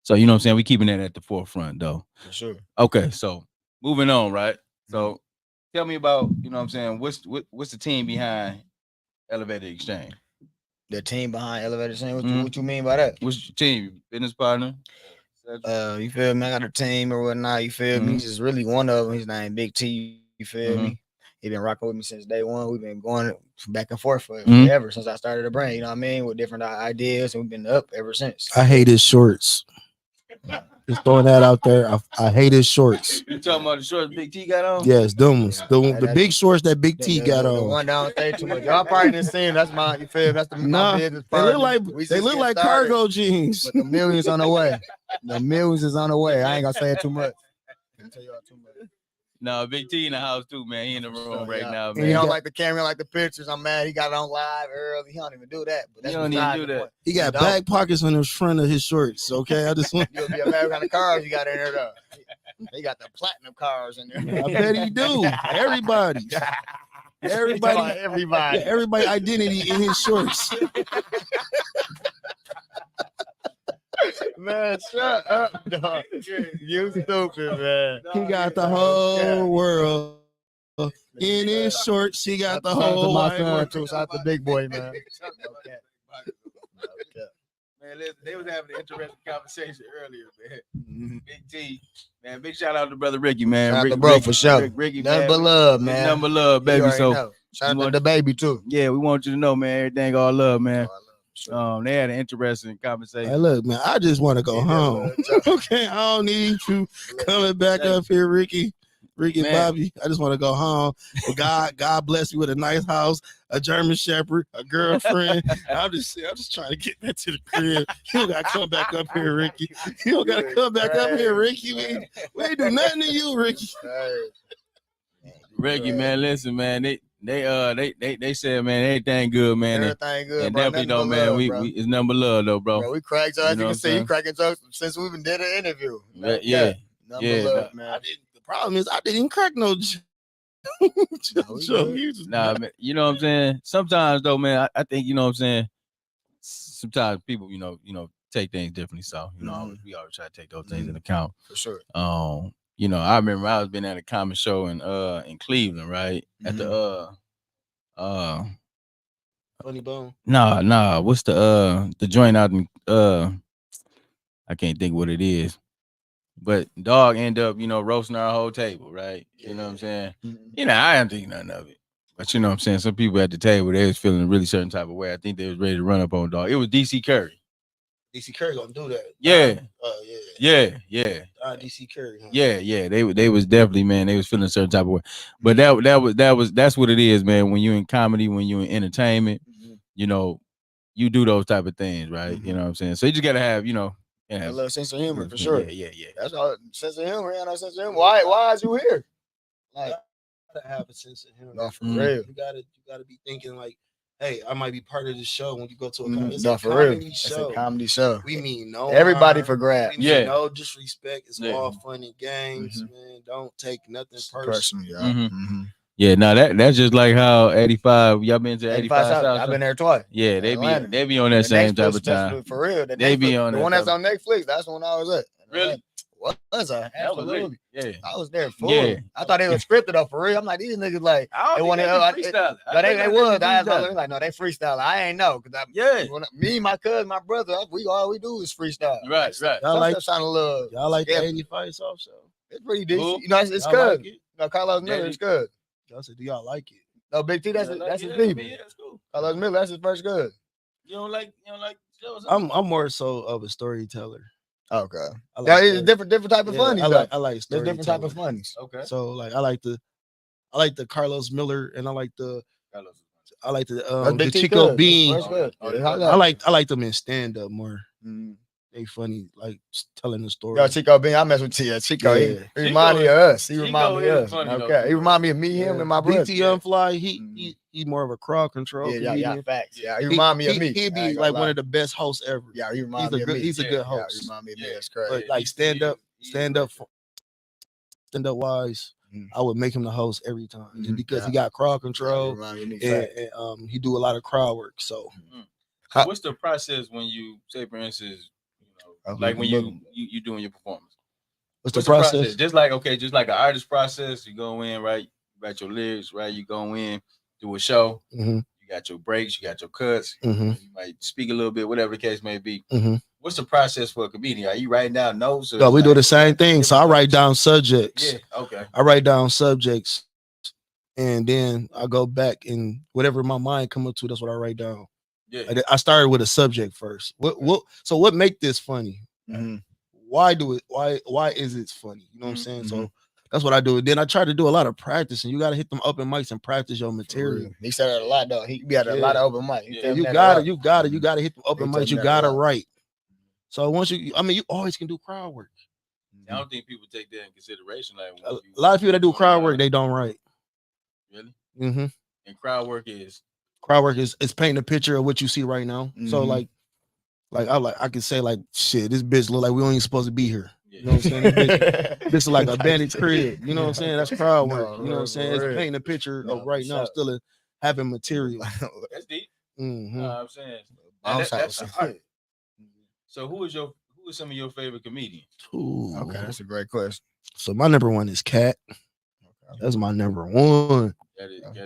So, you know what I'm saying? We keeping that at the forefront though. For sure. Okay, so moving on, right? So tell me about, you know what I'm saying, what's the team behind Elevated Exchange? The team behind Elevated Exchange? What you mean by that? What's your team? Business partner? You feel me? I got a team or whatnot, you feel me? He's just really one of them. His name Big T, you feel me? He been rocking with me since day one. We've been going back and forth forever since I started the brand, you know what I mean? With different ideas, and we've been up ever since. I hate his shorts. Just throwing that out there. I hate his shorts. You talking about the shorts Big T got on? Yes, them ones. The big shorts that Big T got The on. one down there too much. Y'all probably didn't see him. That's my, you feel? That's my business they partner. look like cargo jeans. But the millions on the way. The millions is on the way. I ain't gonna say it too much. Tell y'all too much. No, Big T in the house too, man. He in the room right now, man. And he don't like the camera, like the pictures. I'm mad. He got it on live early. He don't even do that. But that's he don't even do that. He got back pockets on the front of his shorts. Okay, I just want. You'll be a what kind of cars you got in there though. He got the platinum cars in there. I bet he do. Everybody identity in his shorts. Man, shut up, dog. You stupid, man. He got the whole world in his shorts. He got the whole my son too. Shout out to Big Boy, man. Okay. Man, listen, they was having an interesting conversation earlier, man. Big T, man. Big shout out to brother Ricky, man. Shout out to bro for sure. Ricky, nothing but love, man. Nothing but love, baby. So shout out to the baby too. Yeah, we want you to know, man. Everything all love, man. They had an interesting conversation. Hey, look, man, I just want to go home. Okay, I don't need you coming back up here, Ricky, man. Bobby. I just want to go home. God bless you with a nice house, a German Shepherd, a girlfriend. I'm just trying to get back to the crib. You don't got to come back up here, Ricky. You don't got to come back up here, Ricky. We ain't do nothing to you, Ricky. Ricky, man, listen, man. They said, man, everything good, man. Everything good, and bro. definitely though, man. We it's number love though, bro. We crack jokes. As you can see, you cracking jokes since we even did an interview. Yeah. Number love, man. The problem is I didn't crack no Joe, he was just Nah, man, you know what I'm saying? Sometimes though, man, I think, you know what I'm saying? Sometimes people, take things differently. So, we always try to take those things into account. For sure. I remember I was been at a comedy show in Cleveland, right? At the Funny Bone. nah, what's the joint out in I can't think what it is. But dog end up, roasting our whole table, right? You know what I'm saying? I didn't think nothing of it. But you know what I'm saying? Some people at the table, they was feeling a really certain type of way. I think they was ready to run up on dog. It was DC Curry. DC Curry gonna do that. Yeah. Yeah. Yeah. DC Curry. Huh? Yeah. They was definitely, man, they was feeling a certain type of way. But that's what it is, man. When you in comedy, when you in entertainment, you do those type of things, right? You know what I'm saying? So you just gotta have, A little sense of humor for sure. Yeah. That's all. Sense of humor. No sense of humor. Why is you here? Like, you gotta have a sense of humor. No, for real. You gotta be thinking like, hey, I might be part of the show when you go to a comedy. It's No, a for real. comedy show. It's a comedy show. We mean no everybody harm. for grabs. We mean no disrespect. It's all fun and games, man. Don't take nothing personal. Yeah, no, that's just like how 85. Y'all been to 85 South? I've been there twice. Yeah, they be on that same type of time. For real. They be on the that one that's on Netflix. That's the one I was at. Really? What was that? Absolutely. Yeah. I was there full. Yeah. I thought they was scripted though for real. I'm like, these niggas like they wanted freestyle. They was. I was like, no, they freestyle. I ain't know because me, my cousin, my brother, all we do is freestyle. Right. Y'all like sound a little. Y'all like the 85 South show? It's pretty decent. Cool. It's good. No, Carlos Miller is good. Y'all said, do y'all like it? No, Big T, that's his people. Yeah, that's cool. Carlos Miller, that's his first good. You don't like shows? I'm more so of a storyteller. Okay. Like it's different type of funnies. I like There's different type of funnies. Okay. So like I like the Carlos Miller and I like the Chico Bean. I like them in stand up more. They funny, like telling the story. Yo, Chico Bean, I mess with Chico. He remind me of us. He remind me of us. Okay. He remind me of me, him, and my brother. BT Unfly, he more of a crowd control. Yeah, facts. Yeah, he remind me of me. He'd be like one of the best hosts ever. Yeah, he remind me of me. He's a good host. He remind me of me. That's crazy. But like stand up wise, I would make him the host every time just because he got crowd control and he do a lot of crowd work. So what's the process when you say, for instance, like when you doing your performance? What's the process? Just like an artist process. You go in, right? You write your lyrics, right? You go in, do a show. You got your breaks, you got your cuts. You might speak a little bit, whatever the case may be. What's the process for a comedian? Are you writing down notes? No, we do the same thing. So I write down subjects. Yeah, okay. I write down subjects, and then I go back and whatever my mind come up to, that's what I write down. Yeah. I started with a subject first. What make this funny? Why is it funny? You know what I'm saying? So that's what I do. Then I try to do a lot of practice, and you got to hit them open mics and practice your material. He said that a lot though. He be at a lot of open mics. You got to hit them open mics. You got to write. So once you always can do crowd work. I don't think people take that in consideration. Like a lot of people that do crowd work, they don't write. Really? And crowd work is painting a picture of what you see right now. So like I can say like, shit, this bitch look like we don't even supposed to be here. You know what I'm saying? This is like a bandit crib. You know what I'm saying? That's crowd work. You know what I'm saying? It's painting a picture of right now, still having material. That's deep. I'm saying that's art. So who is some of your favorite comedians? Okay, that's a great question. So my number one is Cat. That's my number one.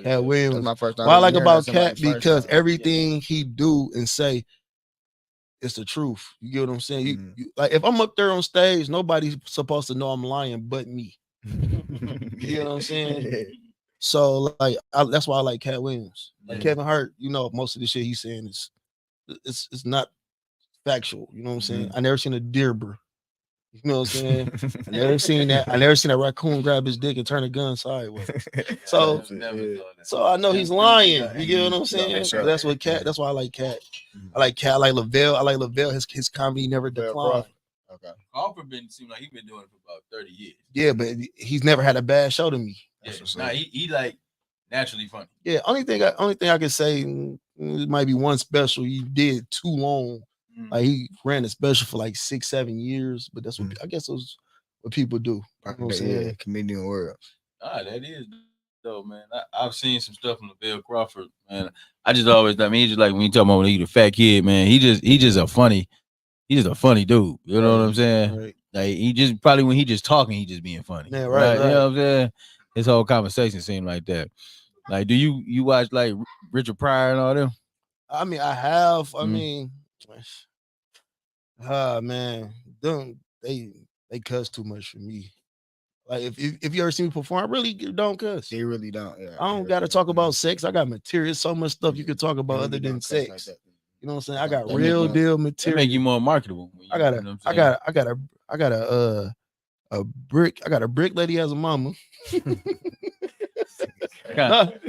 Cat Williams. That's my first time. What I like about Cat because everything he do and say, it's the truth. You get what I'm saying? You like if I'm up there on stage, nobody's supposed to know I'm lying but me. You get what I'm saying? So like that's why I like Cat Williams. Like Kevin Hart, most of the shit he's saying is it's not factual. You know what I'm saying? I never seen a deer, bro. You know what I'm saying? I never seen that raccoon grab his dick and turn a gun sideways. So I know he's lying. You get what I'm saying? That's what Cat. That's why I like Cat. I like Cat. I like Lavelle. His comedy never declined. Okay. Crawford seems like he's been doing it for about 30 years. Yeah, but he's never had a bad show to me. Yeah. He like naturally funny. Yeah. Only thing I can say it might be one special he did too long. Like he ran a special for like 6-7 years, but that's what I guess it was what people do. You know what I'm saying? Comedian world. That is though, man. I've seen some stuff from Lavelle Crawford, man. I just always, I mean, he's just like when you talk about when he's a fat kid, man. He just a funny dude. You know what I'm saying? Right. Like he just probably when he just talking, he just being funny. Yeah, right. You know what I'm saying? His whole conversation seemed like that. Like, do you watch like Richard Pryor and all them? I mean, I have. I Mhm. mean, man, they cuss too much for me. Like if you ever see me perform, I really don't cuss. They really don't. Yeah, I don't got to talk about sex. I got material. So much stuff you could talk about They other really than don't cuss like sex. that. You know what I'm saying? I got That real make- deal That material. make you more marketable. When you, I got you know a, what I'm saying? I got a brick. I got a brick lady as a mama.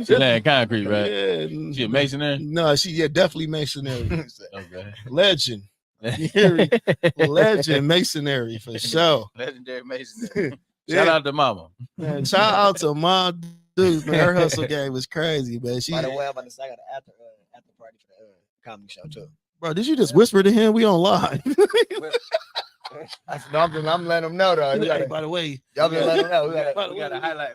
She laying concrete, right? Yeah, She a masonry? No, she definitely masonry. Okay. Legend. You hear me? Legend masonry for sure. Legendary masonry. Yeah. Shout out to Mama. Man, shout out to my dude, man. Her hustle game was crazy, man. She, By the way, I'm about to say I got an after party for the comedy show too. bro, did you just whisper to him? We on live. I'm letting them know though. Hey, by the way, Y'all been letting them know. We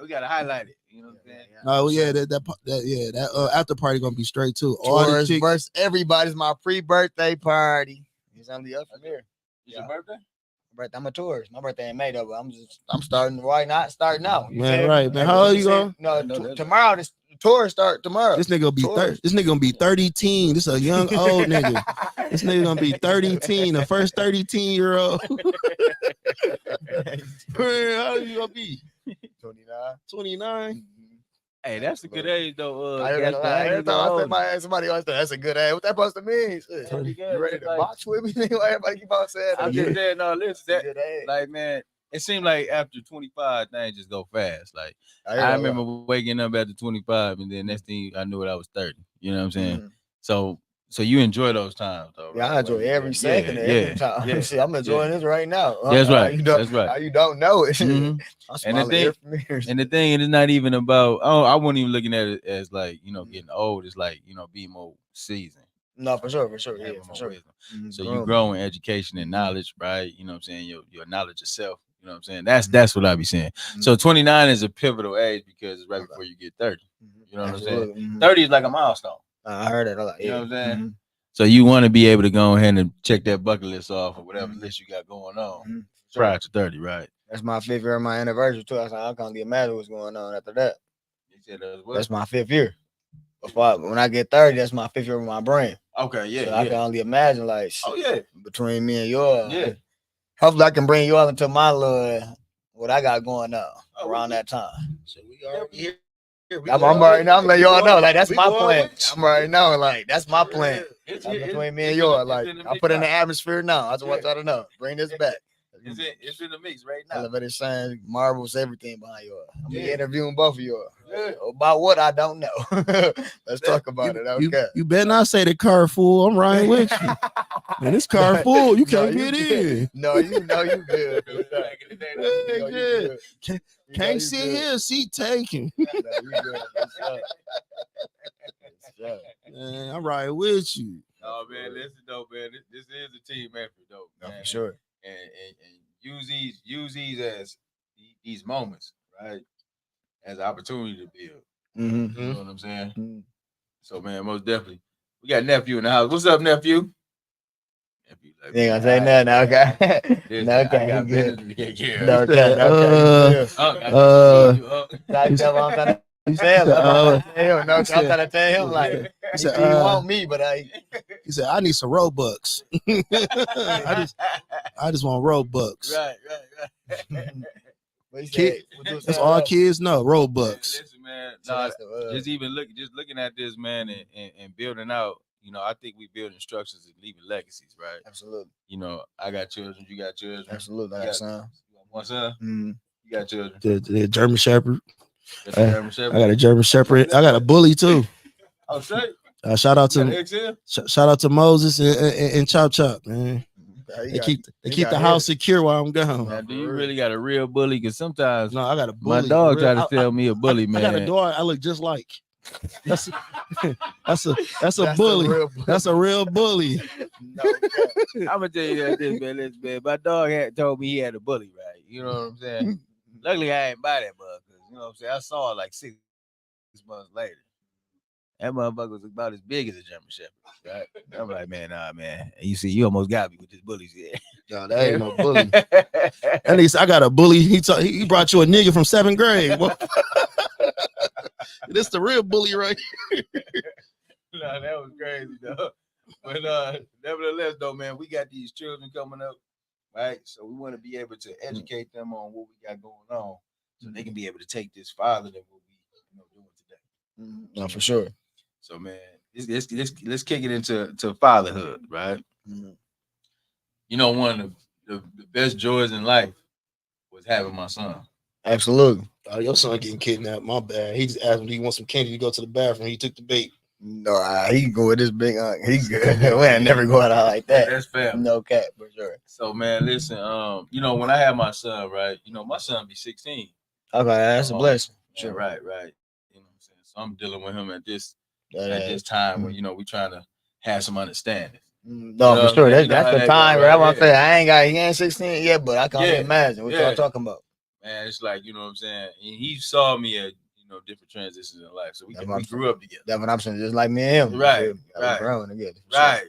gotta highlight it. You know what I'm saying? oh yeah, that after party gonna be straight too. All the Tours chicks, versus everybody's my pre-birthday party. It's only up from here. It's your birthday? Birthday, I'm a tourist. My birthday ain't made up, but I'm starting right now. Starting now. You Man, feel me? right, man. Like How what old you you said, going? No, tomorrow. The tour start tomorrow. this nigga gonna be Tours. This nigga gonna be 30 teen. This a young old nigga. This nigga gonna be 30 teen, the first 30 teen-year-old. Man, how old you gonna be? 29. 29? Hey, that's a good age though. I heard that a lot. Every time I say somebody else, that's a good age. What that supposed to mean? Shit. You ready to box with me? Everybody keep on saying I'm that. just saying, no, listen, that Good age. like man, it seemed like after 25, things just go fast. Like hear I that remember a lot. waking up after 25, and then next thing I knew it, I was 30. You know what I'm saying? Mhm. So you enjoy those times though, right? Yeah, I enjoy every second of every time. yeah, See, I'm enjoying this right now. That's right. You don't, That's right. You don't know it. Mhm. I'm And the smiling thing- ear from ears. And the thing, it is not even about. Oh, I wasn't even looking at it as like Mm-hmm. getting old. It's like being more seasoned. No, for sure, having yeah, more for sure. wisdom. Mhm, So bro. you grow in education and knowledge, right? You know what I'm saying? Your knowledge of self. You know what I'm saying? That's what I be saying. So 29 is a pivotal age because it's right before you get 30. You know what I'm saying? Absolutely. Mhm. 30 is like a milestone. I heard it a lot. You know Yeah. what I'm saying? Mhm. So you want to be able to go ahead and check that bucket list off or whatever Mhm. list you got going on Mhm. prior to 30, right? That's my 5th year of my anniversary too. I can't really imagine what's going on after that. You said that as well. That's my 5th year. When I get 30, that's my 5th year of my brand. Okay, yeah. So I can only imagine like shit, Oh yeah. between me and y'all. Yeah. Hopefully I can bring you all into my little what I got going on around that time. So we already here. I'm already now. I'm letting y'all know. Like that's we my going plan. with you. I'm already know. Like that's my plan. It's Like, it's- between me and it's y'all. in the- Like it's in I mix put in the now. atmosphere now. I just want y'all to know. Bring this back. It's in the mix right now. Elevator signs, marbles, everything behind y'all. I'm gonna be Yeah. interviewing both of y'all. Yeah. About what I don't know. Let's talk about it. Okay. You better not say the car full. I'm riding with you. Man, this car full. You can't No, get good. in. No, you know you good. Back in the day, You know you good. Can't You know you sit good. here. Seat taken. No, you good. That's right. That's right. Man, I'm riding with you. Oh man, listen though, man. This is a team effort though. No, man. for sure. And use these as these moments, right? As an opportunity to build. Mm-hmm. You know what I'm saying? Mm-hmm. So man, most definitely. We got nephew in the house. What's up, nephew? Nephew, like, You ain't gonna say nothing, okay? Listen, No, I okay, got you good. business to take care of. No, okay, okay. You said, no, I'm trying to tell him like He he said, want me, but he said, I need some Robux. I just want Robux. Right. What he Kid- said, That's all kids know. Robux. Listen, man. So Nah, that's the, just looking at this, man, and building out. You know, I think we building structures and leaving legacies, right? absolutely, You know, I got children, you got children. absolutely. I You got got son. You got one son, Mm-hmm. you got children. The German Shepherd. Got the German I Shepherd. got a German Shepherd. I got a bully too. Oh, shit. Shout out You got to an XL? shout out to Moses and Chop Chop, man. They keep the house secure while I'm gone. Now, do you really got a real bully? Because sometimes No, I got a bully. my dog for tried real. to sell me a bully, man. I got a dog I look just like. That's a a bully. real That's a real bully. No, I'm gonna tell you that this, man. Listen, man. My dog had told me he had a bully, right? You know what I'm saying? Luckily, I ain't buy that bug. You know what I'm saying? I saw it like 6 months later. That motherfucker was about as big as a German Shepherd, right? I'm like, man, nah, man. And you see, you almost got me with this bullies here. No, that ain't no bully. At least I got a bully. He brought you a nigga from 7th grade. This the real bully right here. No, that was crazy, though. But nevertheless, though, man, we got these children coming up, right? So we want to be able to educate them on what we got going on, so they can be able to take this farther than what we doing today. No, for sure. So, man, let's kick it into fatherhood, right? Mm-hmm. You know, one of the best joys in life was having my son. Absolutely. Oh, your son getting kidnapped. My bad. He just asked me, do you want some candy to go to the bathroom? He took the bait. No, he can go with this big. He good. We ain't never going out like that. That's fair. No cap for sure. So, man, listen. You know, when I had my son, right? You know, my son be 16. Okay, that's a blessing. Sure. Right. You know what I'm saying? So I'm dealing with him at this time when, you know, we trying to have some understanding. No, you know for sure. That's the time. Right? Right? I'm saying he ain't 16 yet, but I can't imagine what y'all talking about. Man, it's like, you know what I'm saying? And he saw me at, you know, different transitions in life. So we grew up together. That's what I'm saying, just like me and him. Right. Growing together.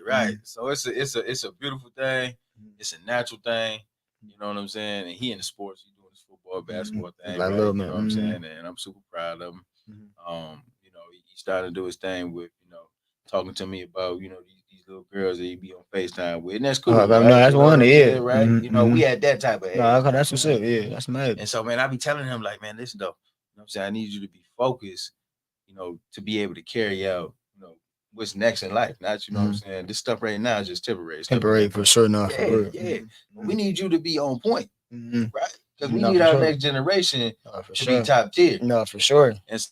Right. So it's a beautiful thing. It's a natural thing. You know what I'm saying? And he in the sports, he doing this football, basketball thing. Like right? little You man. know what I'm saying? And I'm super proud of him. You know, he started to do his thing with, you know, talking to me about, you know, these little girls that he be on FaceTime with. And that's cool. Right? No, that's one, yeah. Right? You know, we had that type of age. No, that's what's up. Yeah, that's mad. And so, man, I be telling him, like, man, listen, though, you know what I'm saying? I need you to be focused, you know, to be able to carry out, you know, what's next in life. Not, you know what I'm saying? This stuff right now is just temporary. Temporary for sure, no. Yeah. We need you to be on point, right? Because we No, need for our sure. next generation For to sure. be top tier. No, for sure. And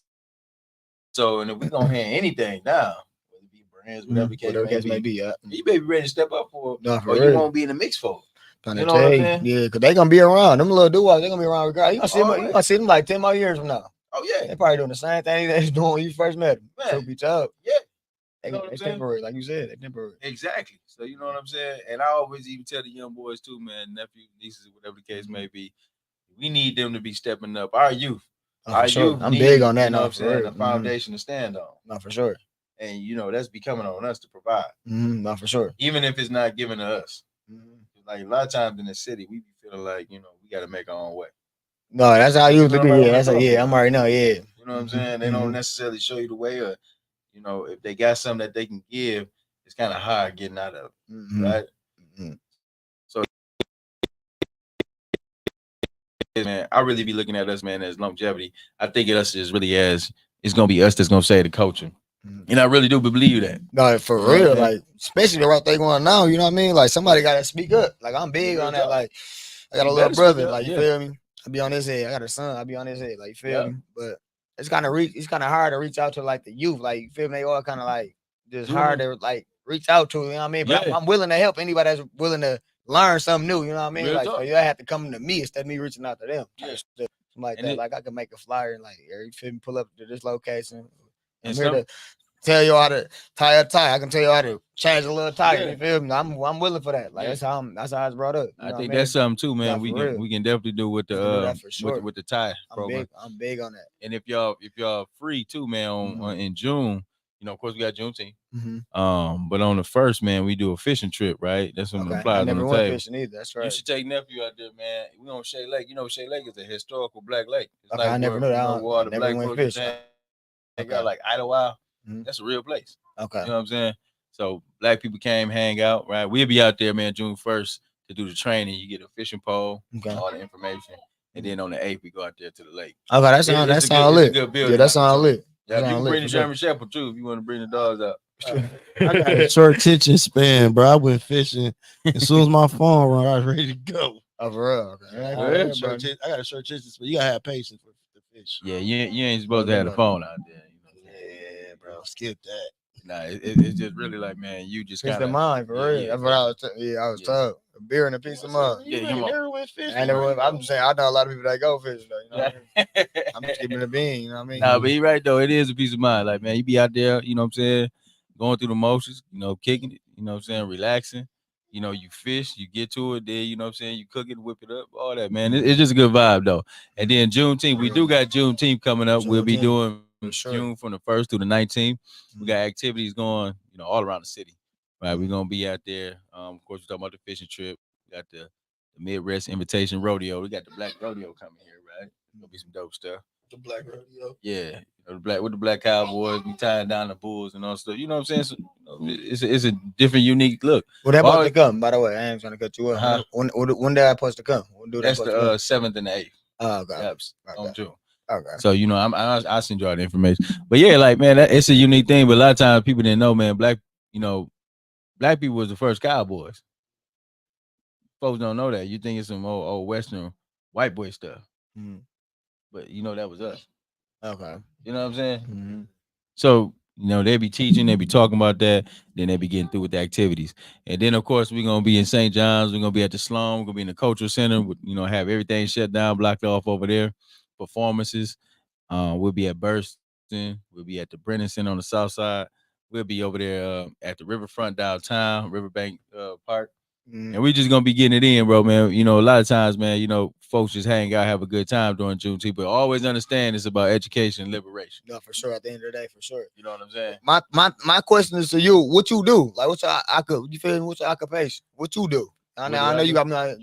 so, and if we gonna hand anything now, whether it be brands, whatever the case may be, you may be ready to step up for it, No, for or real. you won't be in the mix for it. You know what I'm saying? Yeah, because they gonna be around. Them little dudes, they gonna be around regardless. You gonna see them like 10 more years from now. Oh yeah, they probably doing the same thing they was doing when you first met them. Man. Truth be told. Yeah. They temporary, like you said, they temporary. Exactly. So you know what I'm saying? And I always even tell the young boys too, man, nephews, nieces, whatever the case may be, we need them to be stepping up. Our youth. Our youth. I'm big on that. You know what I'm saying? Real. The foundation to stand on. No, for sure. And you know, that's becoming on us to provide. No, for sure. Even if it's not given to us. Like a lot of times in the city, we be feeling like, you know, we got to make our own way. No, that's how you be. Yeah, that's I'm already know. Yeah. You know what I'm saying? They don't necessarily show you the way, or you know, if they got something that they can give, it's kind of hard getting out of it, right? So, man, I really be looking at us, man, as longevity. I think of us as really as it's gonna be us that's gonna say the culture, and I really do believe that. No, for real, like especially the route they going now. You know what I mean? Like somebody got to speak up. Like I'm big on that. Like I got a little brother. Like you feel me? I be on his head. I got a son. I be on his head. Like you feel me? But it's kind of hard to reach out to like the youth. Like you feel me? They all kind of like just hard to like reach out to. You know what I mean? But I'm willing to help anybody that's willing to learn something new. You know what I mean? Like so you have to come to me instead of me reaching out to them. Something like that. Like I can make a flyer and like you feel me? Pull up to this location. I'm here to tell you how to tie a tie. I can tell you how to change a little tie. You feel me? I'm willing for that. Like that's how I was brought up. I think that's something too, man. We can definitely do with the with the tie program. I'm big on that. And if y'all free too, man, on in June, you know, of course we got Juneteenth. But on the 1st, man, we do a fishing trip, right? That's when the flies on the table. Fishing either. That's right. You should take nephew out there, man. We on Shea Lake. You know, Shea Lake is a historical black lake. It's like I never knew that. I never went fishing. They got like Idlewild. That's a real place. Okay. You know what I'm saying? So black people came hang out, right? We'll be out there, man, June 1st to do the training. You get a fishing pole, all the information. And then on the 8th, we go out there to the lake. Okay, that sound lit. Yeah, that sound lit. Yeah, you can bring the German Shepherd too if you want to bring the dogs out. I got a short attention span, bro. I went fishing. As soon as my phone rang, I was ready to go. Oh, for real? Okay. I got a short attention span. You gotta have patience for the fish. Yeah, you ain't supposed to have the phone out there. Yeah, bro. Skip that. Nah, it's just really like, man, you just peace of mind, for real. That's what I was. I was told. A beer and a piece of mind. Yeah, you never went fishing. I'm just saying, I know a lot of people that go fishing. Though, you know what I mean? I'm just keeping a bean. You know what I mean? Nah, but you're right though. It is a piece of mind. Like, man, you be out there. You know what I'm saying? Going through the motions. You know, kicking it. You know what I'm saying? Relaxing. You know, you fish. You get to it. Then you know what I'm saying? You cook it, whip it up. All that, man. It's just a good vibe though. And then Juneteenth, we do got Juneteenth coming up. We'll be doing sure. June from the 1st through the 19th. We got activities going, all around the city. Right, we're gonna be out there. Of course, we're talking about the fishing trip. We got the Midwest Invitation Rodeo. We got the Black Rodeo coming here, right? It's gonna be some dope stuff. The Black Rodeo. Yeah, the Black Cowboys, we tying down the Bulls and all stuff. You know what I'm saying? So, it's a different, unique look. Well, that supposed to come, by the way. I ain't trying to cut you up. Uh-huh. When did I supposed to come? When do That's the 7th and the 8th. Oh, okay. Yep, Okay. on June. Okay. So I'll send you all the information. But yeah, like man, it's a unique thing. But a lot of times people didn't know, man. Black people was the first cowboys. Folks don't know that. You think it's some old Western white boy stuff, but that was us. Okay. You know what I'm saying? Mm-hmm. So they be teaching, they be talking about that, then they be getting through with the activities, and then of course we're gonna be in St. John's. We're gonna be at the Sloan. We're gonna be in the Cultural Center. Have everything shut down, blocked off over there. Performances. We'll be at Burston. We'll be at the Brennan Center on the south side. We'll be over there at the Riverfront downtown, Riverbank Park. And we just gonna be getting it in, bro, man. A lot of times, man, folks just hang out, have a good time during Juneteenth, but always understand it's about education and liberation. No, for sure. At the end of the day, for sure. You know what I'm saying? My question is to you: what you do? Like, what's you feel me? What's your occupation? What you do? I know you got me on.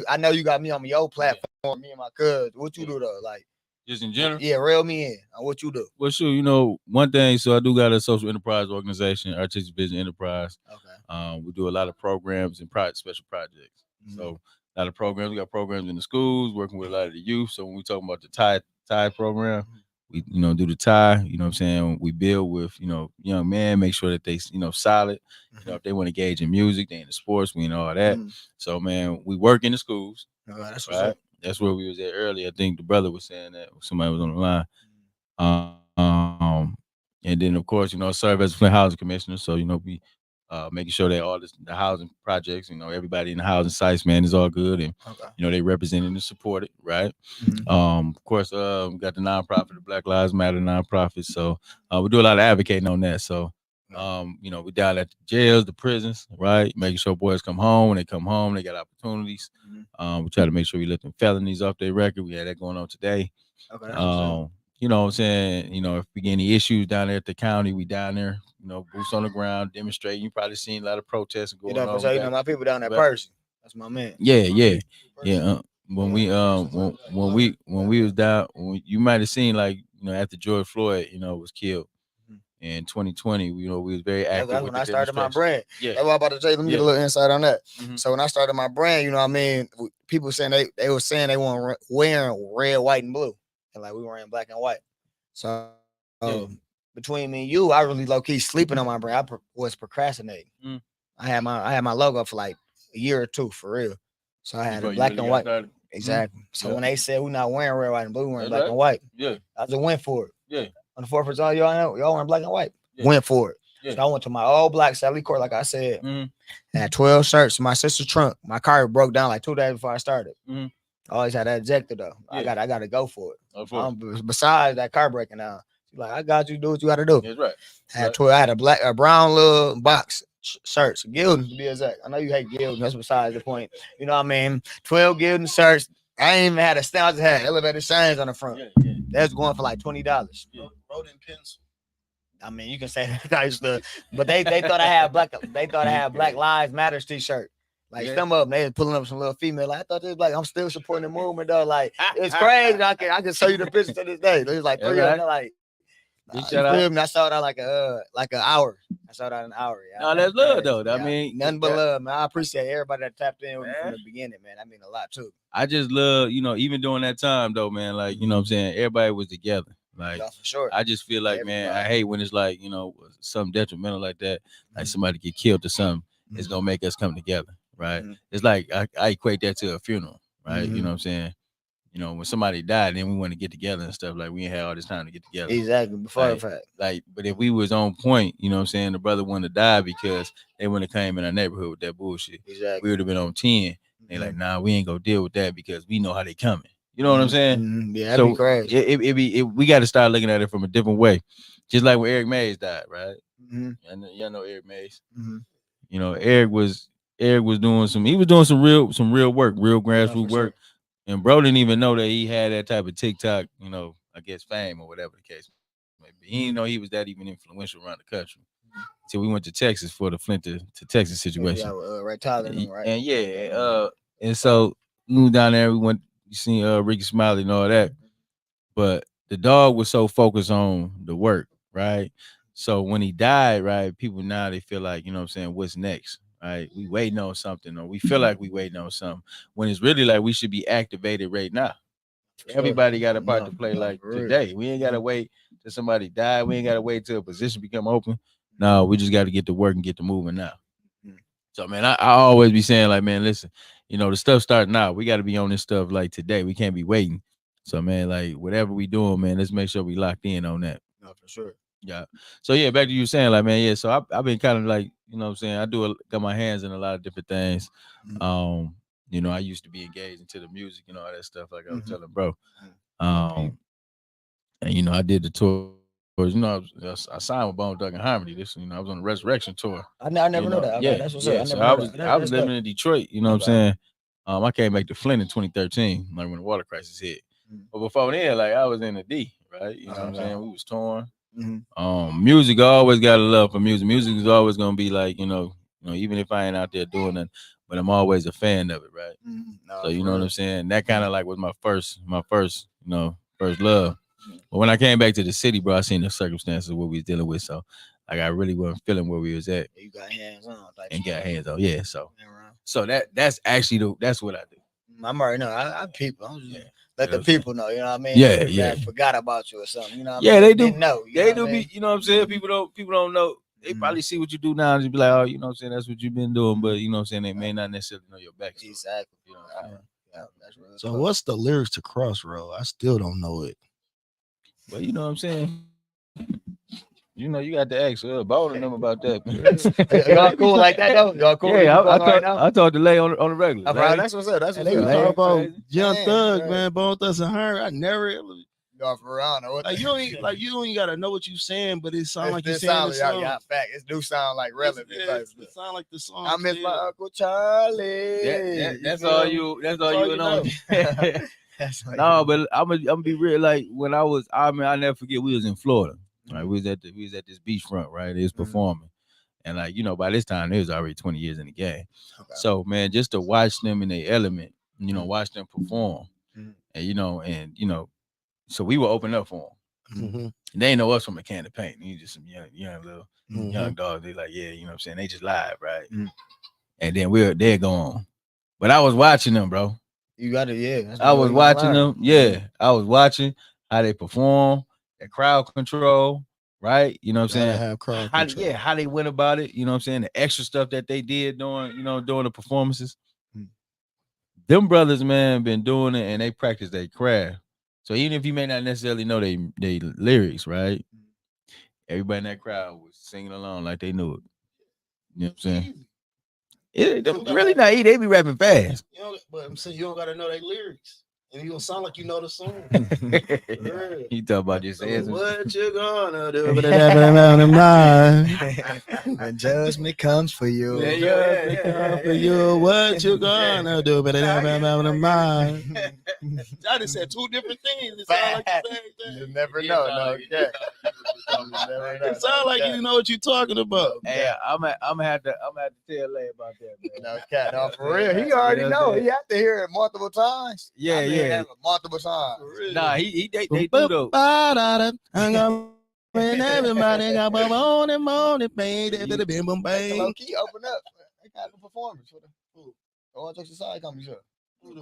I know you got me on your platform. Me and my cuz. What you do though? Like, just in general? Yeah, reel me in on what you do. Well, sure. One thing. So I do got a social enterprise organization, Artistic Business Enterprise. Okay. We do a lot of programs and special projects. So a lot of programs. We got programs in the schools, working with a lot of the youth. So when we talk about the tie program, we do the tie. You know what I'm saying? We build with young men, make sure that they solid. If they want to engage in music, they in the sports, we know all that. So man, we work in the schools. That's right. What's That's where we was at earlier. I think the brother was saying that somebody was on the line. And then of course, serve as a Flint Housing Commissioner. So we making sure that all the housing projects, everybody in the housing sites, man, is all good, and they represented and supported, right? Of course, we got the nonprofit, the Black Lives Matter nonprofit. So we do a lot of advocating on that. So we down at the jails, the prisons, right? Making sure boys come home. When they come home, they got opportunities. We try to make sure we let them felonies off their record. We had that going on today. Okay. You know what I'm saying? If we get any issues down there at the county, we down there, boots on the ground, demonstrating. You probably seen a lot of protests going on. So, my people down there person. That's my man. Yeah. When we was down, you might have seen after George Floyd, was killed in 2020. We was very active. That's when I started my brand. Yeah. That's what I'm about to tell you. Let me get a little insight on that. So when I started my brand, people saying they were saying they weren't wearing red, white, and blue. And like we were in black and white. So between me and you, I really low key sleeping on my brain. I was procrastinating. I had my logo for like a year or two for real. So I had black and white. Exactly. So when they said we're not wearing red, white, and blue, we're wearing black and white. Yeah. I just went for it. Yeah. On the 4th of July, y'all wearing black and white. Yeah. Went for it. Yeah. So I went to my old black Sally Court, like I said. Had 12 shirts in my sister's trunk. My car broke down like 2 days before I started. I always had that ejector though. Yeah. I gotta go for it. Besides that car breaking down, she's like, I got you. Do what you gotta do. That's right. I had a brown little box shirts, Gildan to be exact. I know you hate Gildan. That's besides the point. You know what I mean? 12 Gildan shirts. I ain't even had a stamp. I just had elevated shines on the front. Yeah. That's going for like $20. Yeah. Rodin pins. I mean, you can say that kind of stuff, but they thought I had black. They thought I had Black Lives Matter t-shirt. Like some of them, they was pulling up some little female. Like, I thought they was like, I'm still supporting the movement though. Like it's crazy. I can show you the picture to this day. There's like 3 of them. Like, I saw that like an hour. I saw that an hour. Yeah. No, that's love though. I mean, nothing but love, man. I appreciate everybody that tapped in with me from the beginning, man. I mean a lot too. I just love, even during that time though, man. Like, you know what I'm saying? Everybody was together. Like, for sure. I just feel like, man, I hate when it's like, something detrimental like that, like somebody get killed or something. It's gonna make us come together, right? It's like I equate that to a funeral, right? You know what I'm saying? When somebody died, then we want to get together and stuff. Like we ain't had all this time to get together. Exactly. Before the fact. Like, but if we was on point, you know what I'm saying, the brother wanted to die because they wouldn't have came in our neighborhood with that bullshit. Exactly. We would have been on 10. They like, nah, we ain't gonna deal with that because we know how they coming. You know what I'm saying? Yeah, that'd be crazy. We got to start looking at it from a different way. Just like when Eric Mays died, right? Y'all know Eric Mays. Eric was doing some real work, real grassroots work. And bro didn't even know that he had that type of TikTok, I guess fame or whatever the case may be. He didn't know he was that even influential around the country. Till we went to Texas for the Flint to Texas situation. Right, Tyler, right? And and so we moved down there. We went, you seen Ricky Smiley and all that, but the dog was so focused on the work, right? So when he died, right, people now they feel like, you know what I'm saying, what's next, right? We waiting on something, or we feel like we waiting on something, when it's really like we should be activated right now. Everybody got a part to play like today. We ain't gotta wait till somebody die. We ain't gotta wait till a position become open. No, we just got to get to work and get to moving now. So, man, I always be saying, like, man, listen, you know, the stuff starting out. We got to be on this stuff like today. We can't be waiting. So, man, like, whatever we doing, man, let's make sure we locked in on that. No, for sure. Yeah. So, yeah, back to you saying, like, man, yeah. So I've been kind of like, you know what I'm saying, I got my hands in a lot of different things. You know, I used to be engaged into the music and all that stuff, like I was telling bro. And, you know, I did the tour. You know, I signed with Bone Thugs and Harmony. This, you know, I was on the Resurrection tour. I never know that. Okay, Yeah, that's what's yeah. up. So I was living in Detroit. You know what I'm saying? I came back to Flint in 2013, like when the water crisis hit. But before then, like I was in the D, right? You know what I'm saying? We was touring. Music, I always got a love for music. Music is always gonna be like, you know, even if I ain't out there doing it, but I'm always a fan of it, right? So you know what I'm saying? That kind of like was my first, first love. But when I came back to the city, bro, I seen the circumstances what we was dealing with. So like I really wasn't feeling where we was at. You got hands on. Got hands on, yeah. So that's actually that's what I do. I'm already know. I people. I'm just let the people know. You know what I mean? Yeah. Forgot about you or something. You know what I mean? They do. Know. They do be. You know what I'm saying? People don't know. They probably see what you do now and just be like, oh, you know what I'm saying? That's what you've been doing. But you know what I'm saying? They may not necessarily know your backstory. Exactly. You know what I'm saying? Yeah, that's really So what's the lyrics to Crossroad? I still don't know it. But you know what I'm saying? You know, you got to ask Bone and them about that. Y'all cool like that though? Y'all cool? Yeah, I talked to Lay on the regular. That's what's up. That's what's They was up. talking about crazy. Young Thug, right. man, Bone Thugs and Harmony. I never Y'all for around. like you don't even gotta know what you saying, but it sound like you saying sound the song. Yeah, fact. It do sound like relevant. It sound like the song. I miss my Uncle Charlie. That's all you know. No, but I'm gonna be real. Like when I'll never forget. We was in Florida. Right, we was at this beachfront. Right, it was performing, and like you know, by this time it was already 20 years in the game. Okay. So man, just to watch them in their element, you know, watch them perform, and you know, so we were open up for them. They ain't know us from a can of paint. You just some young little young dogs. They like, yeah, you know what I'm saying. They just live, right? And then they're gone. But I was watching them, bro. You got it, yeah. I was watching them. Yeah, I was watching how they perform, that crowd control, right? You know what I'm saying? Have crowd control. How they went about it. You know what I'm saying? The extra stuff that they did during the performances. Them brothers, man, been doing it and they practice their craft. So even if you may not necessarily know they lyrics, right? Everybody in that crowd was singing along like they knew it. You know what I'm saying? It really not easy. They be rapping fast. But I'm saying you don't gotta know their lyrics. And you gonna sound like you know the song. You talk about your saying what you gonna do? When judgment comes for you. For you, what you gonna do? I just said two different things. It sound like the same thing. You never know. No, It sound like you know what you're talking about. Hey, I'm gonna have to tell Lay about that, man. No, for real. He already know. He have to hear it multiple times. Yeah. Multiple times. Nah, they do though. When everybody got on and on and pain, bim bum bang. Low key, open up. They got a performance for the all jokes aside. Come here.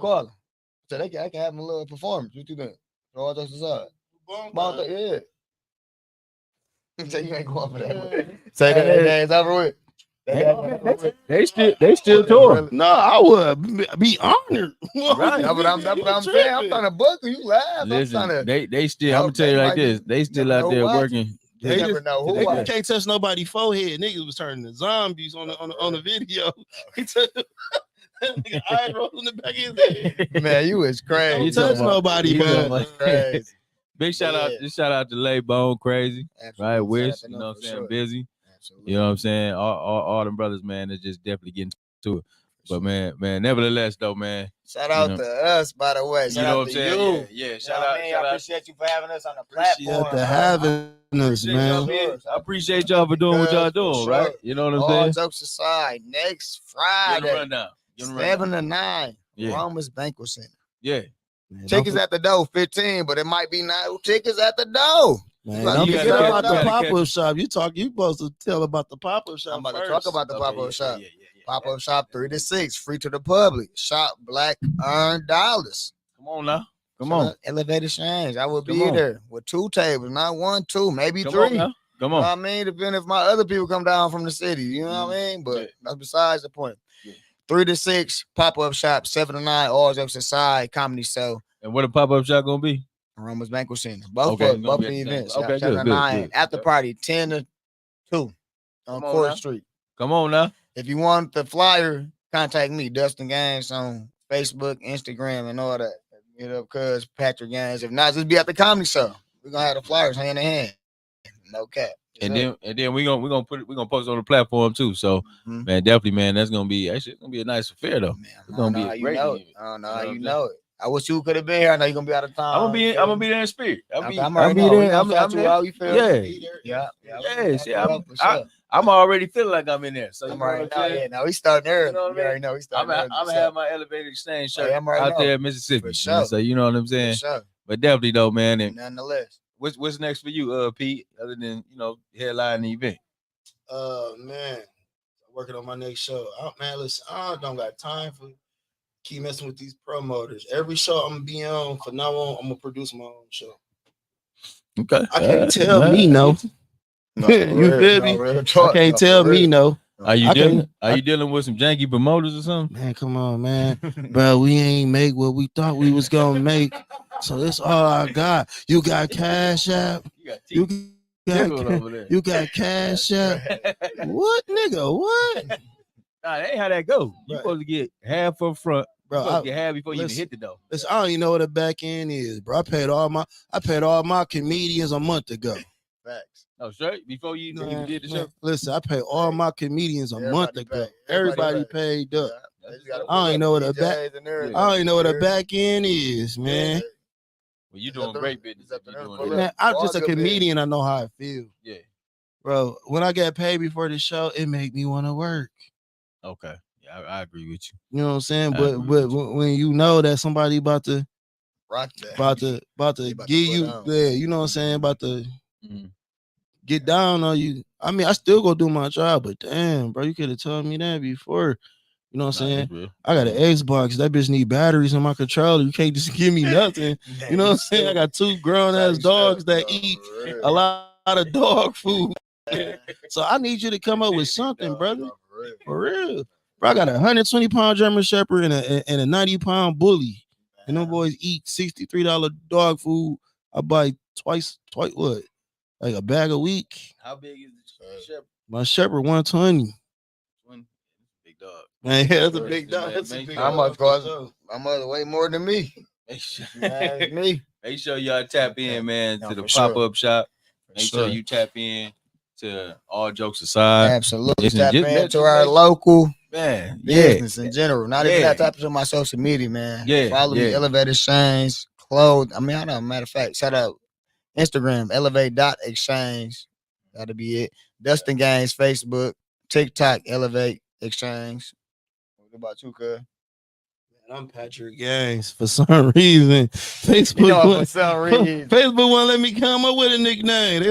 Call them. So I can have them a little performance. What you doing? All jokes aside. Yeah. So you ain't going for that. Say that name's over with. They still tour. No, I would be honored. Right. That's what I'm saying. I'm trying to book you laugh. Listen, they still. I'm gonna tell you like this. They still out there working. You never know who. They can't touch nobody's forehead. Niggas was turning to zombies on the video. He took eye roll in the back of his head. Man, you was crazy. Don't touch nobody, man. Crazy. Big shout out to Lay Bone Crazy. Absolutely. Right, Wish. You know what I'm saying? Busy. Absolutely. You know what I'm saying? All them brothers, man, they're just definitely getting to it. But man, nevertheless though, man. Shout out to us, by the way. You Shout know out what I'm to saying? you. Yeah. I Shout out. appreciate you for having us on the Appreciate platform. the having us, man. I appreciate y'all for doing what y'all doing, right? You know what I'm All saying? jokes aside, next Give them Friday, a rundown. 7 to 9, Yeah. Roma's Banquet Center. Yeah. Man, Tickets at the door, 15, but it might be no tickets at the door. Man, gotta don't you forget gotta about catch- the you gotta pop-up catch- shop. You supposed to tell about the pop-up shop. I'm about to first. talk about the Okay, pop-up yeah, shop. yeah. Pop-up shop 3 to 6, free to the public. Shop black earned dollars. Come on now. Come on. Elevated Shan's. I will Come be on. there with 2 tables, not 1, 2, maybe Come 3. on now. Come You know what on. I mean? Depending if my other people come down from the city. You know what I mean? But Yeah. that's besides the point. Yeah. 3 to 6, pop-up shop, 7 to 9, all jokes aside, comedy show. And what the pop-up shop gonna be? Roma's Banquet Center. Both Okay, of it's both gonna the be at the same- events. okay, 7 to good, 9. good. After Yep. party 10 to 2 on Come on Court now. Street. Come on now. If you want the flyer, contact me, Dustin Gaines, on Facebook, Instagram, and all that. You know, cuz Patrick Gaines. If not, just be at the comedy show. We're gonna have the flyers hand in hand. No cap. And then we're gonna post it on the platform too. So Mhm. man, definitely, man, it's gonna be a nice affair though. Man, It's gonna be a great know it. event. I don't know You how know you what I'm know it. I wish you could have been here. I know you're gonna be out of town. I'm gonna be there in spirit. I'll be I'm there. already know. We gonna I'm shout you there. out, you feel Yeah. me? Yeah. Yes, yeah. For sure. I'm already feeling like I'm in there. So you I'm know what already I'm know. saying? Yeah, now we starting early. You know what I You mean? already know we I'm starting early. gonna have my elevated exchange shirt I'm already out know. there in Mississippi. For sure. So you know what I'm For saying? sure. But definitely though, man. And Nonetheless. what's next for you, Pete? Other than headline the event. Man, working on my next show. Man, listen, I don't got time for keep messing with these promoters. Every show I'm gonna be on from now on, I'm gonna produce my own show. Okay. I can't tell me no. No, You feel me? I can't tell me no. Are you I dealing? can't- Are you dealing with some janky promoters or something? Man, come on, man. Bro, we ain't make what we thought we was gonna make. So that's all I got. You got Cash App. You got You got over there. you got Cash App. What nigga? What? Nah, that ain't how that go. You Right. supposed to get half up front. You Bro, supposed to get half before you even listen. hit the door. Listen, I don't even know what a back end is, bro. I paid all my comedians a month ago. Facts. No, straight before you even did the show. Listen, I paid all my comedians a month ago. paid. Everybody paid up. They just gotta I don't put even know what up a back. DJs and everything. I don't even know what a back end is, man. Well, you It's doing up to great them. business. It's up If to you them. doing Pull that. Man, I'm All just a good comedian. I know how I feel, Yeah. bro. When I get paid before the show, it make me want to work. Okay. Yeah, I agree with you. You know what I'm saying? I But agree but with you. when you know that somebody about to Rock that. about to They about to give put you on. there, you know what I'm saying? About to Mhm. get down on you. I mean, I still go do my job, but damn, bro, you could have told me that before. You know what I'm Nah, saying? that's real. I got an Xbox. That bitch need batteries on my controller. You can't just give me nothing. You know what I'm saying? I got 2 grown ass dogs that eat a lot of dog food. So I need you to come up with something, brother. For real. Bro, I got a 120-pound German Shepherd and a 90-pound bully. And them boys eat $63 dog food. I buy twice what? Like a bag a week. How big is the shepherd? My Shepherd 120. Big dog. Man, yeah, that's a Sure. big dog. That's a Make big sure- How much dog. cost? My mother way more than me. Make sure, That's me. make sure y'all tap in, man, No, to the for sure. pop-up shop. For Make sure. sure you tap in to All Jokes Aside. Absolutely. Listen, Tap just- into just our make- local Man, business in general. Not even Yeah. that. Tap into my social media, man. Yeah, Follow me, yeah. Elevated Exchange, clothes. I mean, I know. Matter of fact, shout out Instagram, elevate.exchange. That'll be it. Dustin Gaines, Facebook, TikTok, Elevate Exchange. What about you, cuz? I'm Patrick Gaines for some reason. Facebook, You know, for won't- some reason. Facebook won't let me come up with a nickname. They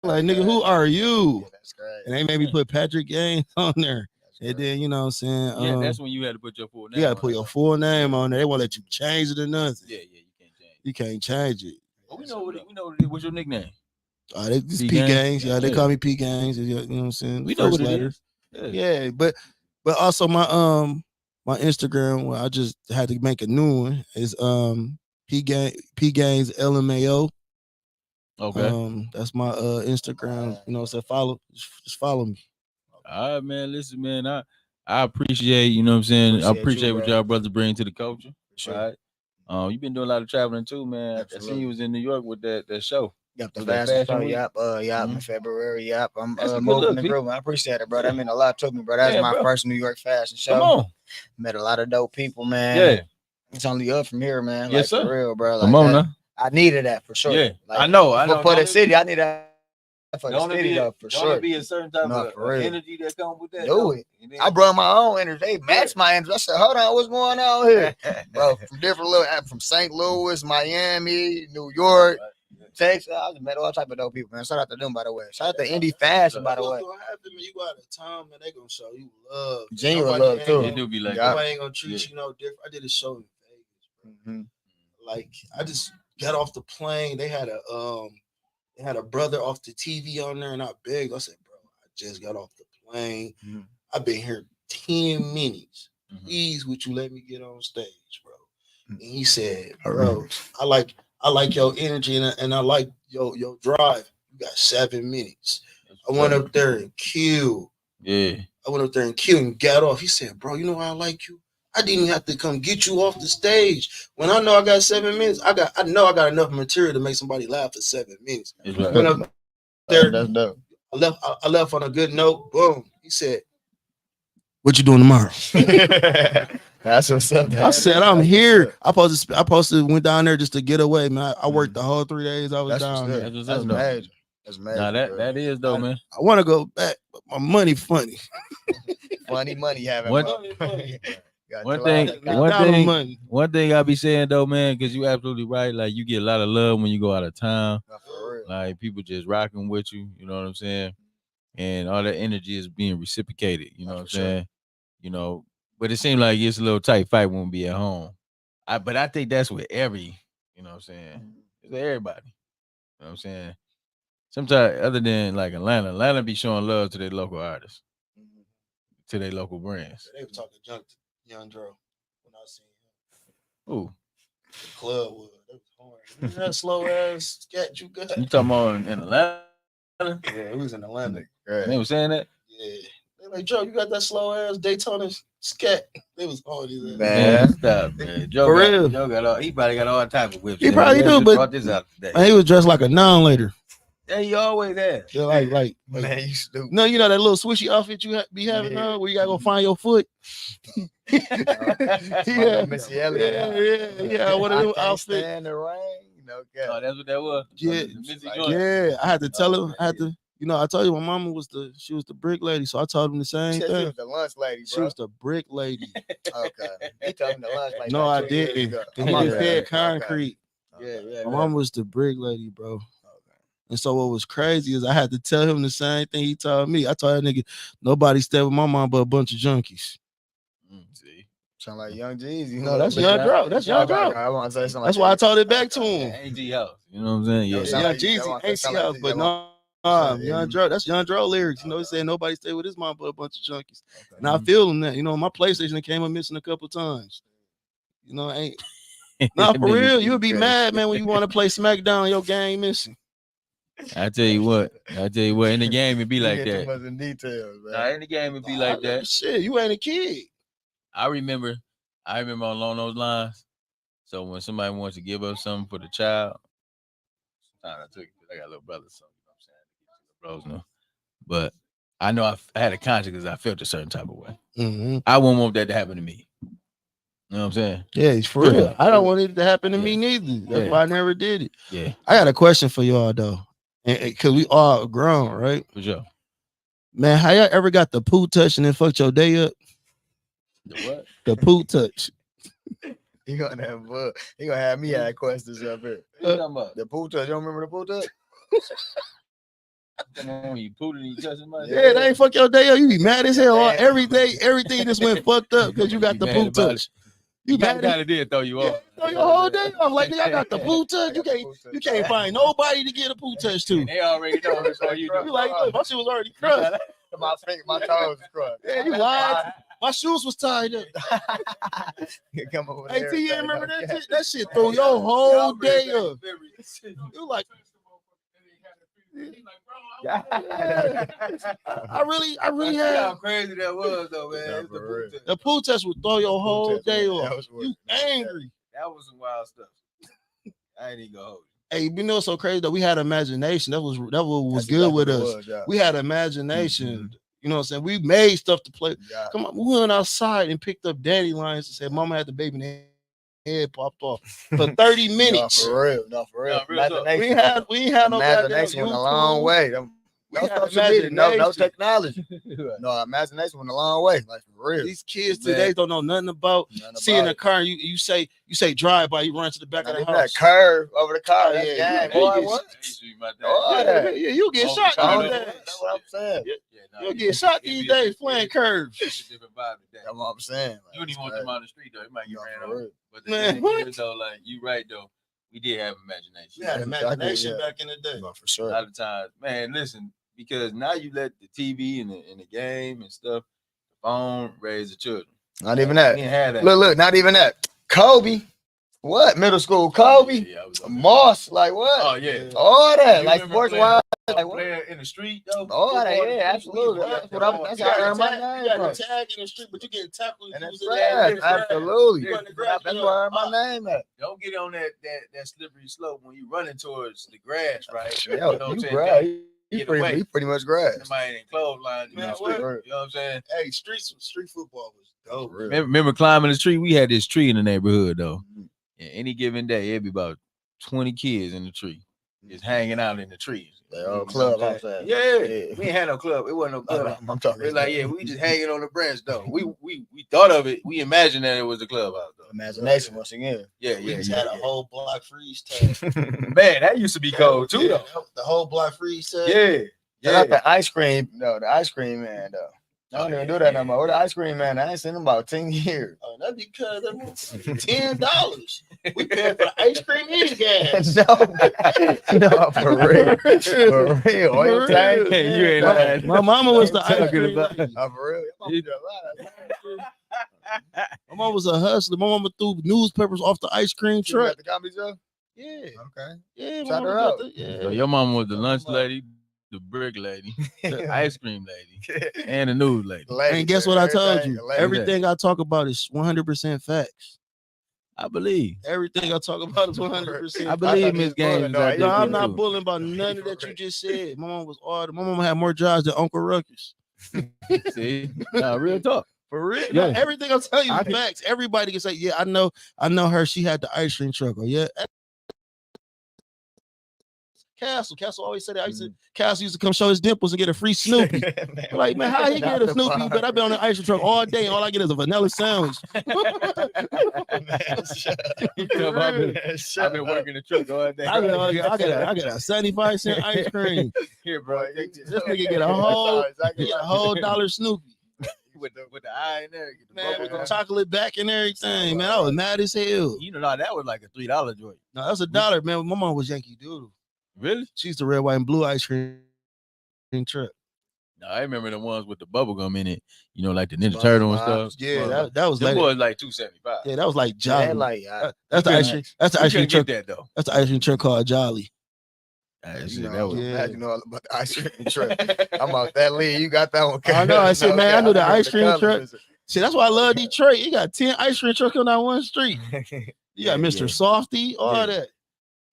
like, nigga, who are you? Yeah, that's great. And they made me put Patrick Gaines on there. And then, you know what I'm saying? Yeah, that's when you had to put your full name. you gotta on put it. your full name on there. They won't let you change it or nothing. Yeah, you can't change. You can't change it. But we know what it is. What's your nickname? They just P P Gaines? Gaines. Yeah, they Yeah. call me P Gaines. You know what I'm saying? We know First what it letters. is. Yeah, but also my Instagram, well, I just had to make a new one. Is P Gaines LMAO. Okay. That's my Instagram. You know, so just follow me. All right, man. Listen, man. I appreciate, you know what I'm saying? I Appreciate appreciate you, what bro. y'all brothers bring to the culture. Sure. Right. You've been doing a lot of traveling too, man. I seen Absolutely. you was in New York with that show. Yep, the Was that fashion show. Fashion Week? Yep, in February. Yep, I'm That's a good moving look, the B. group. I appreciate it, bro. That meant a lot to me, bro. That's Yeah, my bro. first New York fashion show. Come on. Met a lot of dope people, man. Yeah. It's only up from here, man. Yes, like, sir. For real, bro. Come Like on that, now. I needed that for sure. Yeah, Like, I know. For the city, I need that for the Don't it city, be though, for don't sure. it be a certain type No, of for real. energy that comes with that? Do though? it. And then- I brought my own energy. They matched my energy. I said, hold on, what's going on here? Bro, from different little, from St. Louis, Miami, New York, Texas. I just met all type of dope people, man. Shout out to them, by the way. Shout out to Indie Fashion, by the way. What's gonna happen when you go out of town, man? They gonna show you love. Genuine Nobody love, ain't too. gonna- It do be like Nobody that. ain't gonna treat you no different. I did a show in Vegas, bro. Mm-hmm. Like I just got off the plane. They had a brother off the TV on there, and I begged. I said, bro, I just got off the plane. Mm-hmm. I've been here 10 minutes. Mhm. Please, would you let me get on stage, bro? Mm-hmm. And he said, bro, I like your energy and I like your drive. You got 7 minutes. I went up there and killed. Yeah. I went up there and killed and got off. He said, bro, you know why I like you? I didn't even have to come get you off the stage. When I know I got 7 minutes, I know I got enough material to make somebody laugh for 7 minutes. It's right. Went up there, That's dope. I left on a good note. Boom. He said, what you doing tomorrow? That's what's up. I said, I'm here. I posted went down there just to get away, man. I worked the whole 3 days I was That's down there. That's what's That's up, though. major. That's major. Nah, bro. that is though, man. I want to go back, but my money funny. funny money having. One- One thing, one thing I be saying though, man, because you absolutely right. Like you get a lot of love when you go out of town. Like people just rocking with you. You know what I'm saying? And all that energy is being reciprocated. You know what I'm saying? You know, but it seems like it's a little tight fight when we be at home. But I think that's with every. You know what I'm saying? It's with everybody. You know what I'm saying? Sometimes other than like Atlanta be showing love to their local artists, to their local brands. They were talking junk to Young Dro when I seen him. Ooh, The club was. They was horny. That slow ass scat you got. you talking about in Atlanta? Yeah, it was in Atlanta. They was saying that? Yeah. They like, Joe, you got that slow ass Daytona scat. They was horny. Man. Man, stop, man. Joe For got, real. Joe got all, he probably got all type of whips. He probably do, but- brought this out today. Man, he was dressed like a nun later. Yeah, he always had. Yeah, like Man, you stupid. no, you know that little swishy outfit you be having Yeah. on where you gotta go find your foot. Missy Elliott. Yeah. One of them I can't outfits. stand the rain. No cap. Oh, that's what that was. Yeah. The Missy Like, joint. Yeah, I had to tell him. I had to, I told you my mama was the brick lady, so I told him the same She thing. was the lunch lady, She bro. was the brick lady. Okay. He told me the lunch lady. No, like I 2 years didn't. ago. He My just bad. said concrete. Yeah. My mom was the brick lady, bro. And so what was crazy is I had to tell him the same thing he told me. I told that nigga, nobody stayed with my mom but a bunch of junkies. See, Sound like Young Jeezy. No, that's Young Dro. That's Young Dro. I want to say something. That's why I told it back to him. AG House. You know what I'm saying? Yo, Yeah. sound Young like- that Jeezy one- ain't sound see like- us, but that no. one- Young Dro, that's Young Dro lyrics. He said nobody stayed with his mom but a bunch of junkies. Okay. And I feel him that. My PlayStation came up missing a couple times. Ain't nah, for real. You'll be mad, man, when you want to play SmackDown, your game missing. I tell you what. In the game it be You like get too that. much in details, man. Nah, in the game it be like that. Shit, you ain't a kid. I remember along those lines. So when somebody wants to give up something for the child, sometimes I took it because I got little brothers, so you know what I'm saying? Bros know. But I know I had a conscience because I felt a certain type of way. Mm-hmm. I wouldn't want that to happen to me. You know what I'm saying? Yeah, it's for real. I don't want it to happen to me neither. That's Yeah. why I never did it. Yeah, I got a question for y'all though, because we all grown, right? for sure. Man, how y'all ever got the poo touch and then fucked your day up? The what? The poo touch. He gonna have me ask questions up here. What you talking about? The pool touch. You don't remember the pool touch? When you pooed and you touch somebody? Yeah, they ain't fuck your day up. You be mad as hell every day. Everything just went fucked up because you got Be the mad poo about touch. it. You You mad? kind of did throw you off. Throw your whole day off. Like, nigga, I got the poo touch. You can't find nobody to get a poo touch to. And they already know before you You do. like, look, my shit was already crushed. My toes is crushed. Yeah, you lied. My shoes was tied up. Come over Hey, there. T, you remember that shit? That shit threw your whole day up. You like, I really See had how crazy that was, though, man. Yeah, It's the for poo real. touch. the poo test would throw your whole test, day that off. was You angry. That was some wild stuff. I ain't even gonna hold Hey, you know what's so crazy though? We had imagination. That was what was That's good exactly with what it us. was, yeah. We had imagination. Mhm. You know what I'm saying? We made stuff to play. Yeah. Come on, we went outside and picked up dandelions and said, "Mama had the baby and the head popped off for 30 No, minutes." for real. No, for real. No, real talk. Imagination. We ain't had no goddamn Imagination went a long YouTube. way. We No had social media, no imagination. technology. No, imagination went a long way. Like for real. These kids Man. today don't know nothing about Nothing seeing about a it. car. You say drive by, you run to the back Not of the even house. that curve over the car. Oh, That's yeah, gang, yeah, boy. yeah. What? Oh, Yeah, you get Oh, shot for sure. these days. That's what I'm saying. You'll get shot these days playing curves. It's a different vibe today. That's what I'm saying. Like, You don't even want them out the street though. It might get No, ran for over. real. But the Man, thing what? is though, like you right though, we did have imagination. We had Exactly, imagination yeah. back in the day. No, for A sure. lot of times, man. Listen, because now you let the TV and the game and stuff, the phone raise the children. Not even We that. didn't have that. Look, not even that. Kobe. What? Middle school Kobe. Yeah, I was on that. Moss. Like what? Oh yeah. All that. You Like remember sports playing- wise. Like what? Player in the street though. All that. Football in the Yeah, street, absolutely. we That's was what running. that's You how I got earned my a tag name. From. in the street, but you getting tackled. And you that's was trash. in there. Absolutely. You running the grass, That's you where I earned know, my name at. Don't get on that slippery slope when you running towards the grass, right? Yo, You know what I'm you saying? grass. Get away. You pretty much grass. Somebody in clothesline, you Man, know, what? you know what I'm saying? Hey, street football was dope. For real. Remember climbing the tree? We had this tree in the neighborhood though. Mhm. And any given day, it'd be about 20 kids in the tree, just hanging out in the trees. They You all know club what I'm outside. saying? Yeah. Yeah. We ain't had no club. It wasn't no club. I'm talking. It's like, yeah, we just hanging on the branch though. We thought of it. We imagined that it was a clubhouse though. Imagination once again. Yeah, We yeah, just yeah. had a whole block freeze tag. Man, that used to be cold too Yeah, though. the whole block freeze tag. Yeah. Shout out the ice cream. No, the ice cream man though. I don't even do that no more. Where the ice cream man? I ain't seen him about 10 years. Oh, that's because that was $10. We paying for the ice cream and gas. no, for real. For real. Oil For tank. real. Hey, you ain't My- lying. My mama was the What you ice talking cream about? lady. Oh, for real. My mom was a hustler. My mama threw newspapers off the ice cream You at truck. the comedy show? Yeah, Okay. yeah. my Shout mama her got out. the- yeah. So your mama was the lunch lady, the brick lady, the ice cream lady, and the news lady. And guess what I told you? Everything. Everything I talk about is 100% facts. I believe. Everything I talk about is 100%. I believe thought Miss he was bullying, Gaines. though. out He there No, I'm too. not bullying about none of that you just said. My mom was hard. My mom had more jobs than Uncle Ruckus. See, no, real talk. For real. Yeah. No, everything I'm telling you I is can- facts. Everybody can say, yeah, I know her. She had the ice cream truck. Or yeah. Castle always said that. Castle used to come show his dimples and get a free Snoopy. Like, man, how he get a Snoopy? But I've been on the ice cream truck all day, and all I get is a vanilla sandwich. I've been working the truck all day. I got a 75-cent ice cream. Here, bro. This nigga get a whole dollar Snoopy. with the eye in there. Get the Man, with bubble the gum. chocolate back and everything. Man, I was mad as hell. You know, that was like a $3 joint. No, that's $1, man. My mom was Yankee Doodle. Really? She's the red, white, and blue ice cream truck. No, I remember the ones with the bubble gum in it. You know, like the Ninja Turtle and stuff. Yeah, that was Them like was like $2.75. yeah, that was like Jolly. You That's the ice couldn't- cream. That's the ice cream You truck. couldn't get that though. That's the ice cream truck called Jolly. That You was Yeah. you know all about the ice cream truck. I'm out that lead. You got that one. I know. I said, man, I knew the ice cream truck. colors. See, that's why I love Detroit. You got 10 ice cream trucks on that one street. You got Yeah, Mr. yeah. Softy, all Yeah. that.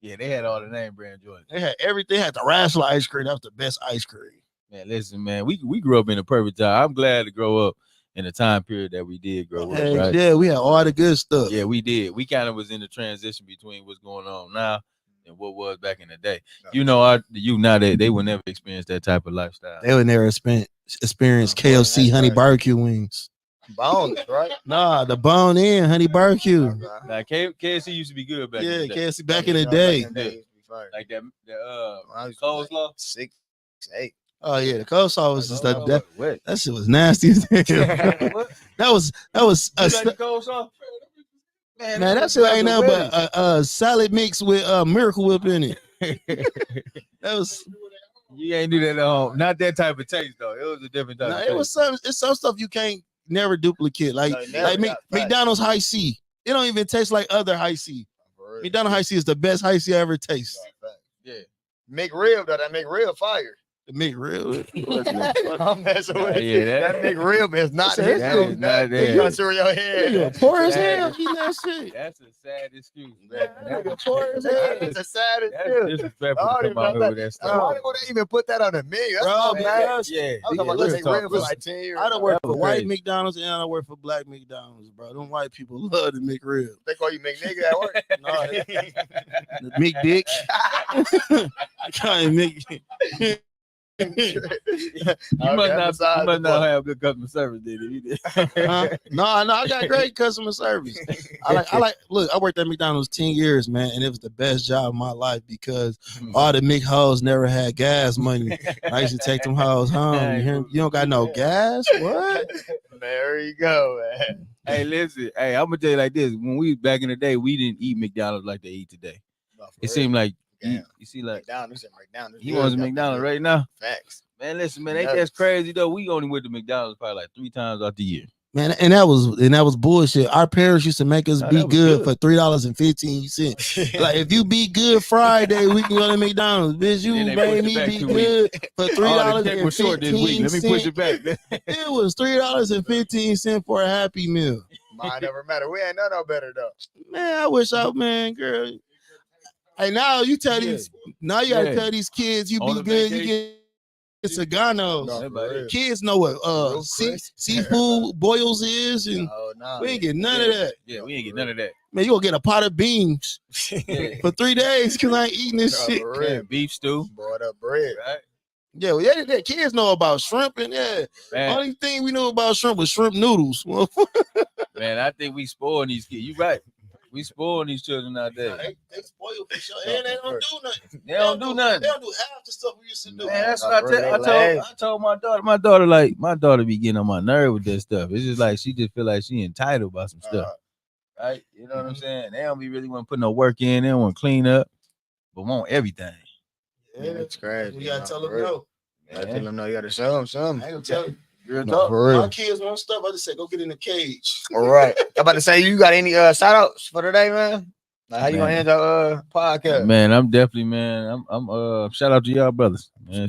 Yeah, they had all the name brand joints. They had everything. They had the Razzler ice cream. That was the best ice cream. Man, listen, man, we grew up in a perfect time. I'm glad to grow up in the time period that we did grow up. Hey, Right? yeah, we had all the good stuff. Yeah, we did. We kind of was in the transition between what's going on now and what was back in the day. You know, now that they would never experience that type of lifestyle. They would never experience KFC that's honey right. barbecue wings. Boneless, right? Nah, the bone in honey barbecue. Like KFC used to be good back Yeah, in the day. KFC back in the day. Like that I was coleslaw. 6, 8. Oh yeah, the coleslaw was just Oh, that what? that shit was nasty as hell. What? That was You like the coleslaw? man, that shit ain't nothing but a salad mix with Miracle Whip in it. That was You ain't do that at home. Not that type of taste though. It was a different type. nah, of it was some stuff you can't never duplicate. Like No, never got McDonald's High C. It don't even taste like other High C. McDonald's High C is the best High C I ever taste. Yeah. McRib though, that McRib fire. The McRib. I'm messing with you. Yeah, That McRib is not That his is food. not That there. goes through your head. Nigga poor as That hell is- eating that shit. That's a sad excuse. That nigga poor as hell. That's the saddest That's shit. disrespectful I don't to even come out know here with that Now, stuff. why would they even put that on the menu? That's Bro, all bad. because Yeah, I was talking about real this talk. McRib for like 10 years. I done worked That for was white crazy. McDonald's and I done worked for black McDonald's, bro. Them white people love the McRib. They call you McNigga at work. No, the McDick. I can't make You must not have good customer service, did you? No, I got great customer service. Look, I worked at McDonald's 10 years, man, and it was the best job of my life because all the McHoes never had gas money. I used to take them hoes home. You hear me? You don't got no gas? What? There you go, man. Hey, listen. Hey, I'm gonna tell you like this. When we back in the day, we didn't eat McDonald's like they eat today. It seemed like you see, like McDonald's. he wants a McDonald's right now. Facts. Man, listen, man, ain't that's crazy though? We only went to McDonald's probably like 3 times out the year. Man, and that was bullshit. Our parents used to make us No, be that was good good. for $3.15. Like if you be good Friday, we can go to McDonald's. Bitch, you Then they made pushed it me back be 2 good for Oh, the check was short this week. Let me push $3.15. it back. It was $3.15 for a Happy Meal. Mine never matter. We ain't know no better though. Man, I wish man, girl. Hey, now you tell these, now you gotta Yeah. tell these kids you On be a good, you vacation. get Ciganos. No, for real. Kids know what Real quick. seafood boils is, and Oh no. we ain't get none of that. Yeah, we ain't get none of that. Man, you gonna get a pot of beans Yeah. for 3 days because I ain't eating this No, shit. for Yeah, real. beef stew, Boiled up bread. right? Yeah, well, yeah, kids know about shrimp, and yeah, Man, only thing we knew about shrimp was shrimp noodles. Well, man, I think we spoiling these kids. You right. We spoiling these children out there. they spoil for sure, and they don't do nothing. They don't do nothing. They don't do half the stuff we used to do. Man, that's No, what bro, they I told my daughter. My daughter be getting on my nerve with that stuff. It's just like she just feel like she entitled about some stuff. Right? You know what I'm saying? They don't be really want to put no work in, they don't want to clean up, but want everything. Yeah, it's crazy. We gotta No, tell for them real. no. You gotta tell them no. You gotta show them I something. ain't gonna tell you. Real No, talk. for real. My kids want stuff. I just say go get in the cage. All right. I'm about to say, you got any shout outs for today, man? Like, how you gonna Man. end your podcast? Man, I'm definitely, man. I'm shout out to y'all brothers. Man.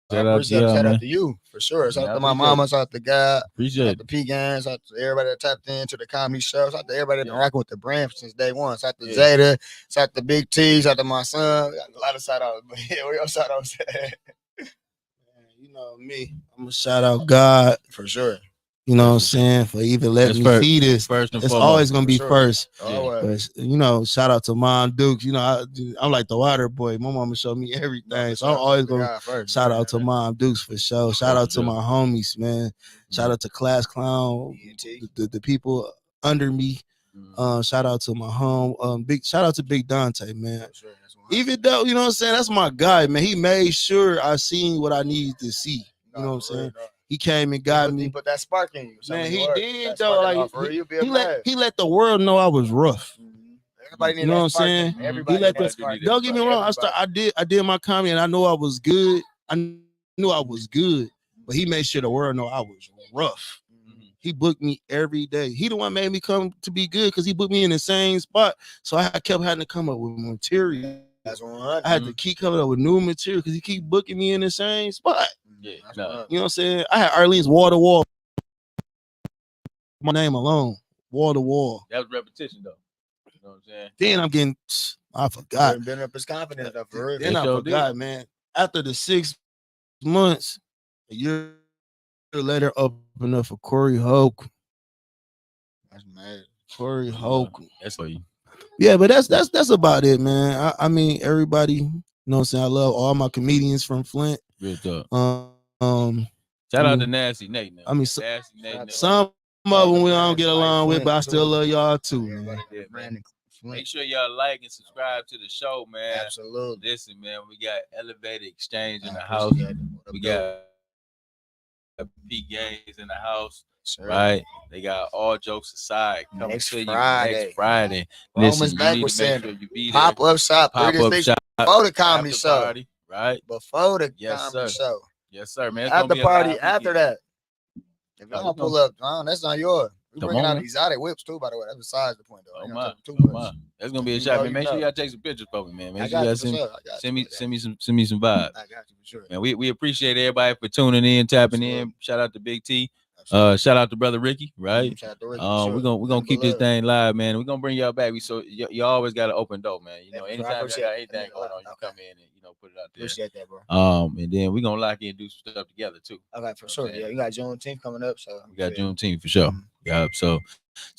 Shout out to y'all, shout man. out to you for sure. Shout Yeah, out I to my appreciate mama, shout out to God, shout Appreciate out it. to P Gang, shout out to everybody that tapped into the comedy show, shout out to everybody that been rocking with the brand since day one. Shout out to Jada, shout out to Big T, shout out to my son. We got a lot of shout outs, but yeah, where your shout outs at? You know me. I'm gonna shout out God. For sure. You know what I'm saying, for even letting me That's see this. First and It's foremost. always gonna be sure. first. Always. But, you know, shout out to Mom Dukes. You know, I'm like the water boy. My mama showed me everything. So I'm always gonna shout out to Mom Dukes for sure. Shout out to my homies, man. Shout out to Class Clown, the people under me. Shout out to my home. Big shout out to Big Dante, man. Even though, you know what I'm saying, that's my guy, man. He made sure I seen what I needed to see. You know what I'm saying? He came and got me. He put that spark in you. Man, he did though. Like he let the the world know I was rough. Everybody need You know that what I'm spark in saying? them. Everybody He let need that the- spark. Don't get me wrong. I did my comedy and I know I was good. I knew I was good, but he made sure the world know I was rough. He booked me every day. He the one made me come to be good because he booked me in the same spot. So I kept having to come up with material. That's 100. I had to keep coming up with new material because he keep booking me in the same spot. Yeah, That's no. 100. You know what I'm saying? I had Arlene's wall to wall. My name alone, wall to wall. That was repetition though. You know what I'm saying? Then I'm getting, I forgot. Been building up his confidence though, for real. Then I sure forgot, man. After the 6 months, a year later, opened up for Corey Hoke. That's mad. Corey Hoke. That's for you. Yeah, but that's about it, man. I mean, everybody, you know what I'm saying? I love all my comedians from Flint. Real talk. I Shout out to mean- Nasty Nate. Now. I mean, Nasty Nate. some of them we don't get along with, but I still love y'all too, man. Everybody Yeah, that Brandon Flint. Make sure y'all like and subscribe to the show, man. Absolutely. Listen, man, we got Elevated Exchange in the I house. appreciate it. What up, We though? got Pete Gaines in the house, Sure. right? They got All Jokes Aside coming Next to you Friday. next Friday. Romans Listen, you back need with to make Sandra. sure you be there. Pop up shop. Pop 3 to up 6 shop. before the comedy after show. party, right? Before the Yes, comedy sir. show. Yes, sir, man. It's At gonna the be a party live after weekend. that. If Oh, y'all pull up, that's not yours. We Come bringing on out now. exotic whips too, by the way. That's besides the point, though. I Oh ain't my, gonna tell oh them too my. much. That's gonna be a You shot, know, man. you Make sure know. y'all take some pictures for me, man. I Make sure got y'all you for sure. I got send you. me some vibes. I got you for sure. Man, we appreciate everybody for tuning in, tapping in. Absolutely. Shout out to Big T. Absolutely. Shout out to Brother Ricky, right? Shout out to Ricky for sure. We're gonna Nothing keep but this love. thing live, man. We're gonna bring y'all back. You always got an open door, man. You know, I anytime you appreciate got it. anything That going means a on, you lot. come in and put it out there. Appreciate that, bro. And then we're gonna lock in and do some stuff together too. Okay, for sure. Yeah, you got Juneteenth coming up, so We got yeah. Juneteenth for sure. Yep. So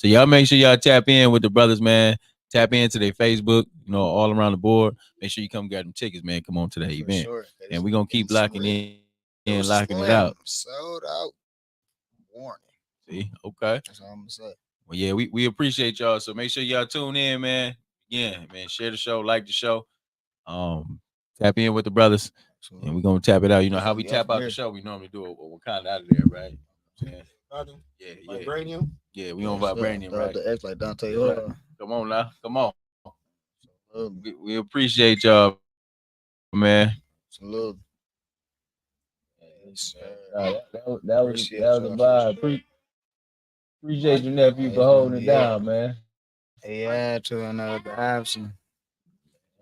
y'all make sure y'all tap in with the brothers, man. Tap into their Facebook, all around the board. Make sure you come get them tickets, man. Come on to the For event. sure. And we're gonna keep locking in, locking it out. Sold out. Warning. See, okay. That's all I'm gonna say. Well, yeah, we appreciate y'all. So make sure y'all tune in, man. Again, man, share the show, like the show. Tap in with the brothers, and we're gonna tap it out. You know how we tap out the show? We normally do it. We're kind of out of there, right? Yeah. Vibranium. Yeah, we on vibranium, right? The X like Dante. Come on now, come on. We appreciate y'all, man. Salute. That was a vibe. Appreciate your nephew for holding it down, man. Yeah, to another option.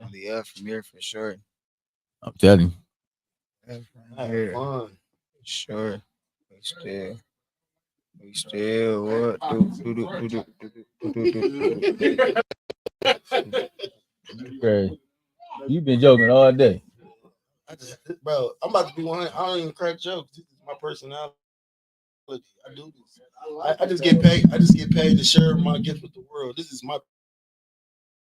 On the up from here for sure. I'm telling Fun. Fun. Sure. We still what? you. You've been joking all day. Bro, I'm about to be one. I don't even crack jokes. This is my personality. I do this. I just get paid. I just get paid to share my gift with the world. This is my